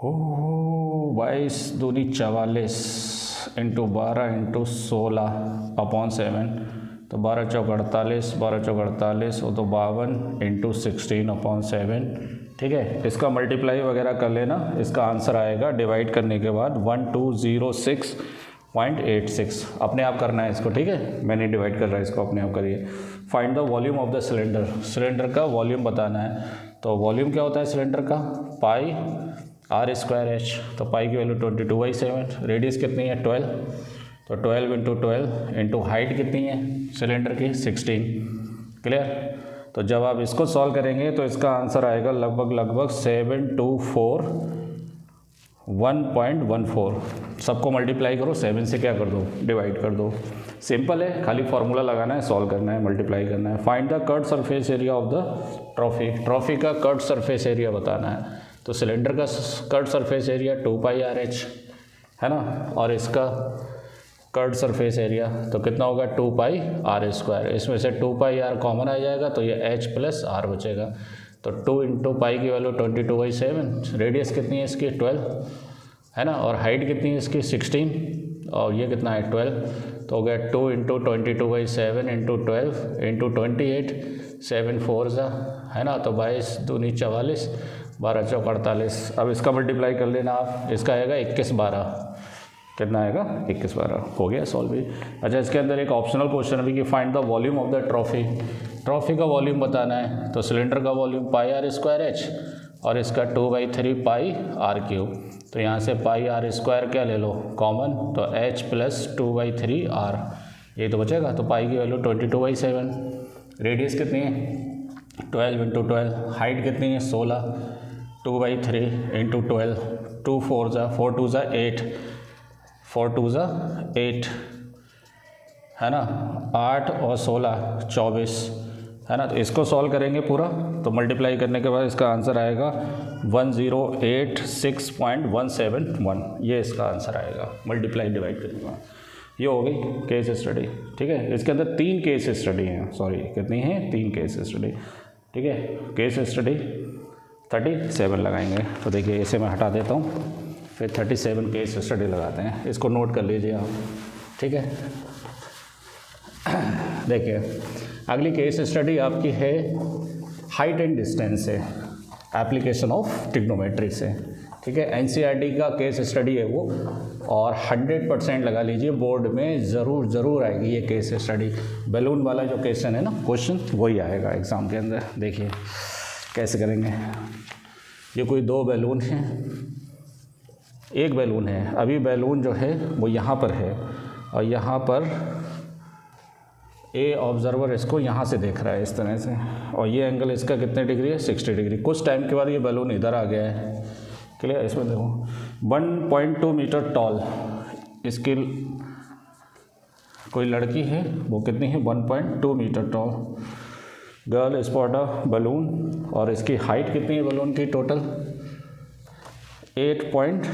A: 22 दूनी 44 इंटू 12 इंटू 16 अपॉन 7, तो 12 चौक 48, 12 चौक 48 वो तो 52 इंटू 16 अपॉन 7। ठीक है, इसका मल्टीप्लाई वगैरह कर लेना, इसका आंसर आएगा डिवाइड करने के बाद 1206.86। अपने आप करना है इसको, ठीक है, मैं नहीं डिवाइड कर रहा है इसको, अपने आप करिए। Find the volume of the cylinder. Cylinder का वॉल्यूम बताना है। तो वॉल्यूम क्या होता है सिलेंडर का πr²h। तो पाई की वैल्यू 22/7, रेडियस कितनी है 12, तो 12 × 12 इंटू हाइट कितनी है सिलेंडर की 16। क्लियर। तो जब आप इसको सॉल्व करेंगे तो इसका आंसर आएगा लगभग 724.14। सबको मल्टीप्लाई करो 7 से, क्या कर दो डिवाइड कर दो। सिंपल है, खाली फार्मूला लगाना है, सॉल्व करना है, मल्टीप्लाई करना है। Find the curved surface area of the trophy. Trophy का कर्व्ड सरफेस एरिया बताना है। तो सिलेंडर का कर्व्ड सरफेस एरिया 2πrh, है ना, और इसका कर्ड सरफेस एरिया, तो कितना होगा 2 पाई आर स्क्वायर। इसमें से 2 पाई आर कॉमन आ जाएगा तो ये h प्लस आर बचेगा। तो 2 इंटू पाई की वैल्यू 22/7, रेडियस कितनी है इसकी 12 है ना, और हाइट कितनी है इसकी 16, और ये कितना है 12, तो हो गया 2 इंटू 22/7 इंटू 12 इंटू 28, 7 4 है ना, तो 22 दूनी 44, 12 चौक 48। अब इसका मल्टीप्लाई कर लेना आप, इसका आएगा 21 12, कितना आएगा 21 12, हो गया सॉल्व भी। अच्छा, इसके अंदर एक ऑप्शनल क्वेश्चन भी कि find the volume of the trophy, trophy का वॉल्यूम बताना है। तो सिलेंडर का volume pi R square H और इसका 2/3 पाई आर क्यूब, तो यहाँ से पाई आर स्क्वायर क्या ले लो कॉमन, तो h प्लस 2/3 आर, ये तो बचेगा। तो पाई की वैल्यू 22/7, रेडियस कितनी है 12 इंटू 12, हाइट कितनी है 16, 2/3 इंटू 12, 2 4 4 2 8, 4 2 8 है ना, 8 और 16 24 है ना। तो इसको सॉल्व करेंगे पूरा, तो मल्टीप्लाई करने के बाद इसका आंसर आएगा 1086.171, ये इसका आंसर आएगा मल्टीप्लाई डिवाइड करने के बाद। ये हो गई केस स्टडी, ठीक है। इसके अंदर 3 केस स्टडी हैं, सॉरी कितनी है 3 केस स्टडी, ठीक है। केस स्टडी 37 लगाएंगे, तो देखिए इसे मैं हटा देता हूँ, फिर 37 केस स्टडी लगाते हैं, इसको नोट कर लीजिए आप, ठीक है। देखिए अगली केस स्टडी आपकी है हाइट एंड डिस्टेंस से, एप्लीकेशन ऑफ ट्रिग्नोमेट्री से, ठीक है। एनसीईआरटी का केस स्टडी है वो, और 100% लगा लीजिए बोर्ड में ज़रूर आएगी ये केस स्टडी। बैलून वाला जो क्वेश्चन है ना, क्वेश्चन वही आएगा एग्ज़ाम के अंदर। देखिए कैसे करेंगे, ये कोई 2 बैलून हैं, एक बैलून है, अभी बैलून जो है वो यहाँ पर है, और यहाँ पर ए ऑब्जर्वर इसको यहाँ से देख रहा है इस तरह से, और ये एंगल इसका कितने डिग्री है 60 डिग्री। कुछ टाइम के बाद ये बैलून इधर आ गया है, क्लियर। इसमें देखो 1.2 मीटर टॉल इसकी कोई लड़की है, वो कितनी है 1.2 metre tall, girl spot a balloon, और इसकी हाइट कितनी है बलून की टोटल 8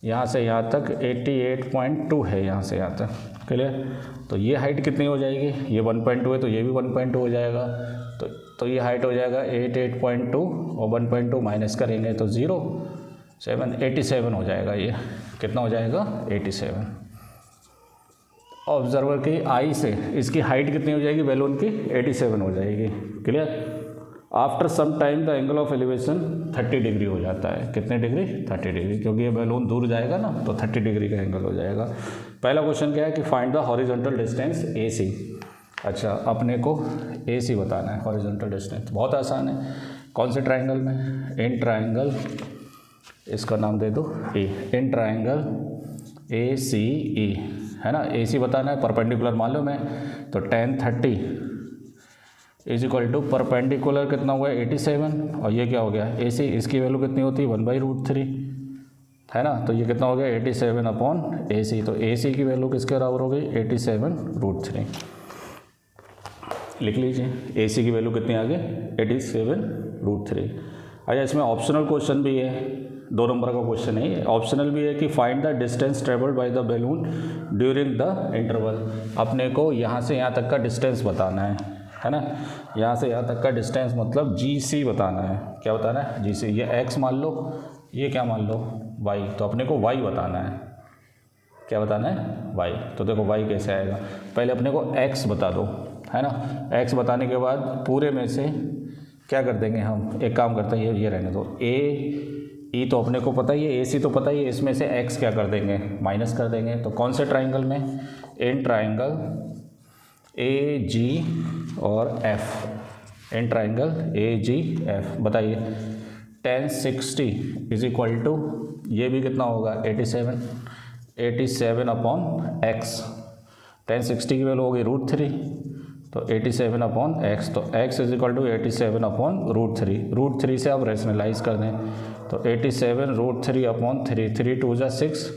A: यहाँ से यहाँ तक 88.2 है, यहाँ से यहाँ तक, क्लियर। तो ये हाइट कितनी हो जाएगी, ये 1.2 है तो ये भी 1.2 हो जाएगा, तो ये हाइट हो जाएगा 88.2 और 1.2 माइनस करेंगे तो 87 हो जाएगा। ये कितना हो जाएगा 87। ऑब्जर्वर की आई से इसकी हाइट कितनी हो जाएगी बैलून की 87 हो जाएगी, clear. After some time the angle of elevation 30 degree हो जाता है, कितने डिग्री 30 डिग्री, क्योंकि ये बैलून दूर जाएगा ना, तो 30 डिग्री का एंगल हो जाएगा। पहला क्वेश्चन क्या है कि find the horizontal distance AC। अच्छा, अपने को AC बताना है, हॉरिजॉन्टल डिस्टेंस बहुत आसान है। कौन से ट्राइंगल में, इन ट्राइंगल, इसका नाम दे दो ए, इन ट्राइंगल ACE है ना। AC बताना है, परपेंडिकुलर मालूम है, तो tan 30 is equal to perpendicular कितना हुआ 87, और ये क्या हो गया AC, इसकी वैल्यू कितनी होती है 1/√3 है ना। तो ये कितना हो गया 87/AC, तो AC की वैल्यू किसके बराबर हो गई 87√3, लिख लीजिए। AC की वैल्यू कितनी आ गई 87√3। अच्छा, इसमें ऑप्शनल क्वेश्चन भी है, 2 नंबर का क्वेश्चन है ये, ऑप्शनल भी है कि find the distance travelled by the balloon during the interval. अपने को यहाँ से यहाँ तक का डिस्टेंस बताना है ना, यहाँ से यहाँ तक का डिस्टेंस मतलब GC बताना है। क्या बताना है GC, ये x मान लो, ये क्या मान लो y, तो अपने को y बताना है। क्या बताना है y, तो देखो y कैसे आएगा, पहले अपने को x बता दो है ना। x बताने के बाद पूरे में से क्या कर देंगे हम, एक काम करते हैं, ये रहने दो, E तो अपने को पता ही है, AC तो पता ही है, इसमें से x क्या कर देंगे माइनस कर देंगे। तो कौन से ट्राइंगल में, इन ट्राइंगल AG और F, इन ट्राइंगल AGF, बताइए tan 60 इज इक्वल टू, ये भी कितना होगा 87/x, tan 60 की वैल्यू होगी √3, तो 87/x, तो x इज इक्वल टू 87/√3, √3 से आप रेशनलाइज कर दें, तो 87√3/3, 3 2 6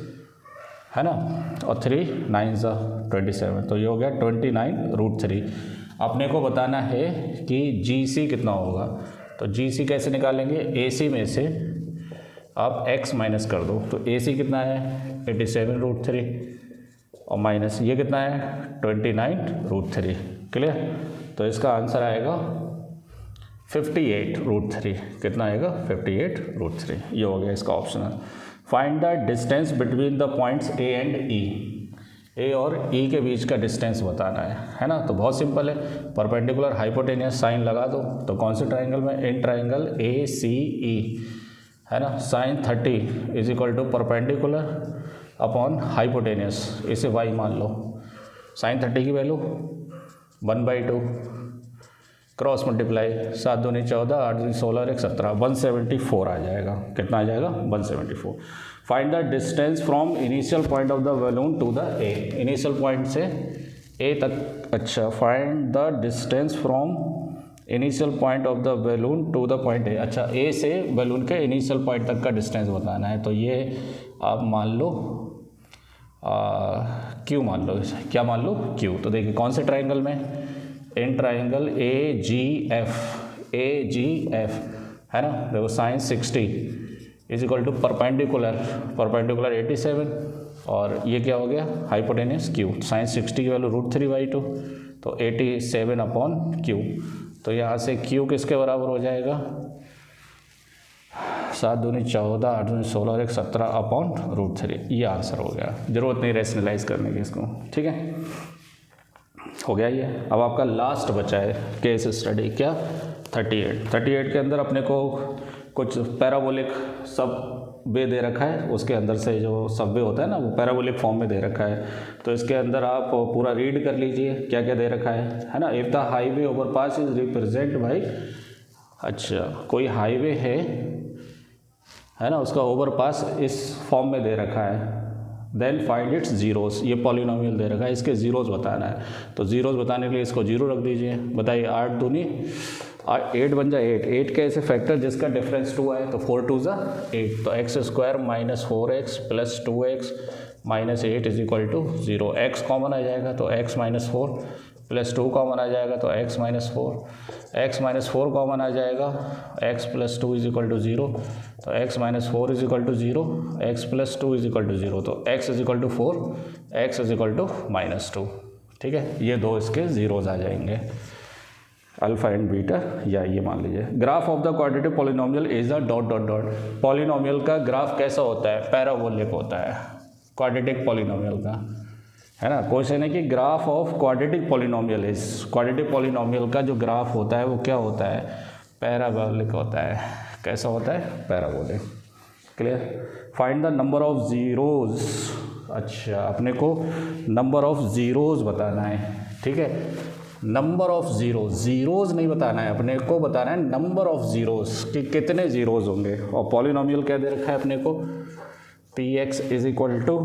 A: है ना, और 3 9 27, तो ये हो गया 29√3। अपने को बताना है कि GC कितना होगा, तो GC कैसे निकालेंगे, AC में से आप x माइनस कर दो, तो AC कितना है 87√3 और माइनस ये कितना है 29√3। क्लियर। तो इसका आंसर आएगा 58√3। कितना आएगा 58√3। ये हो गया इसका optional. Find the distance between the points A and E. A और ई के बीच का डिस्टेंस बताना है ना। तो बहुत सिंपल है, परपेंडिकुलर हाइपोटेनियस साइन लगा दो। तो कौन से ट्राइंगल में, इन ट्राइंगल ए सी ई है ना। Sine 30 is equal to perpendicular upon hypotenuse, इसे वाई मान लो। साइन 30 की वैल्यू 1/2 क्रॉस मल्टीप्लाई 7 दूनी 14 8 दूनी 16 और 1 17 174 आ जाएगा। कितना आ जाएगा 174। Find the distance from initial point of the balloon to the A. Initial point से ए तक। अच्छा, find the distance from initial point of the balloon to the point A. अच्छा, ए से बैलून के इनिशियल पॉइंट तक का डिस्टेंस बताना है। तो ये आप मान लो क्यू मान लो। क्या मान लो क्यू। तो देखिए कौन से ट्राइंगल में, इन ट्राइंगल ए जी एफ है ना। देखो sine 60 is equal to perpendicular 87 और ये क्या हो गया हाइपोटेनियस क्यू। साइन 60 की वैल्यू √3/2 तो 87 अपॉन क्यू। तो यहाँ से क्यू किसके बराबर हो जाएगा 7 दूनी 14 8 दूनी 16 और 1 17 अपॉन √3। ये आंसर हो गया। ज़रूरत नहीं रेशनलाइज करने की इसको। ठीक है, हो गया ये। अब आपका लास्ट बचा है केस स्टडी। क्या 38 के अंदर अपने को कुछ पैराबोलिक सब वे दे रखा है। उसके अंदर से जो सब वे होता है ना वो पैराबोलिक फॉर्म में दे रखा है। तो इसके अंदर आप पूरा रीड कर लीजिए क्या क्या दे रखा है ना। If the highway overpass is represent by, अच्छा कोई हाईवे है ना, उसका ओवरपास इस फॉर्म में दे रखा है। Then find its zeros. ये पॉलिनोमियल दे रखा है, इसके जीरोस बताना है। तो जीरोस बताने के लिए इसको 0 रख दीजिए। बताइए 8 दूनी 8 बन जाए 8 के ऐसे फैक्टर जिसका डिफरेंस 2 आए। तो 4 2 8। तो x² - 4x + 2x - 8 is equal to 0। x common आ जाएगा तो x - 4 + 2 कॉमन आ जाएगा तो x - 4। x - 4 कॉमन आ जाएगा, x + 2 इज इक्वल टू 0। तो x - 4 is equal to 0, x + 2 is equal to 0। तो x is equal to 4, x is equal to -2। ठीक है, ये दो इसके जीरोज आ जाएंगे, अल्फा एंड बीटा। या ये मान लीजिए graph of the quadratic polynomial is the ... polynomial का ग्राफ कैसा होता है, पैराबोलिक होता है क्वाड्रेटिक पॉलिनोमियल का, है ना। क्वेश्चन है कि graph of quadratic polynomial is, quadratic polynomial का जो ग्राफ होता है वो क्या होता है, पैराबोलिक होता है। कैसा होता है, parabolic. Clear. Find the number of zeros. अच्छा, अपने को नंबर ऑफ जीरोज बताना है। ठीक है, नंबर ऑफ जीरोज नहीं बताना है, अपने को बताना है नंबर ऑफ जीरोज कि कितने जीरोज होंगे। और पॉलिनोमियल क्या दे रखा है अपने को, px is equal to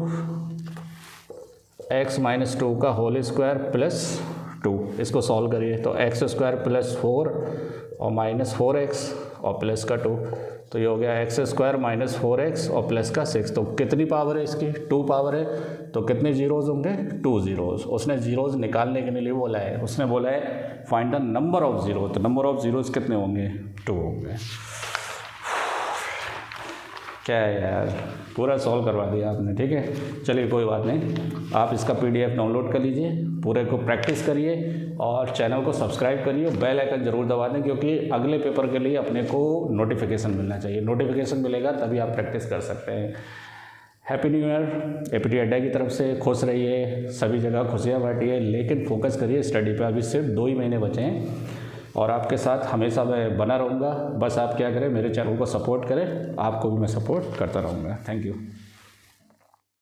A: x - 2 का होल स्क्वायर प्लस 2। इसको सॉल्व करिए तो x² + 4 और -4x और प्लस का 2। तो ये हो गया x² - 4x और प्लस का 6। तो कितनी पावर है इसकी, 2 पावर है। तो कितने जीरोज होंगे, 2 जीरोज। उसने जीरोज निकालने के लिए बोला है, उसने बोला है find the number of zero. तो नंबर ऑफ जीरोज कितने होंगे, 2 होंगे। क्या है यार, पूरा सॉल्व करवा दिया आपने। ठीक है, चलिए कोई बात नहीं, आप इसका PDF डाउनलोड कर लीजिए, पूरे को प्रैक्टिस करिए और चैनल को सब्सक्राइब करिए, बेल आइकन जरूर दबा दें क्योंकि अगले पेपर के लिए अपने को नोटिफिकेशन मिलना चाहिए। नोटिफिकेशन मिलेगा तभी आप प्रैक्टिस कर सकते हैं। हैप्पी न्यू ईयर APT अड्डा की तरफ से। खुश रहिए, सभी जगह खुशियाँ बांटिए, लेकिन फोकस करिए स्टडी पे। अभी सिर्फ 2 ही महीने बचे हैं और आपके साथ हमेशा मैं बना रहूँगा। बस आप क्या करें, मेरे चैनल को सपोर्ट करें, आपको भी मैं सपोर्ट करता रहूँगा। Thank you.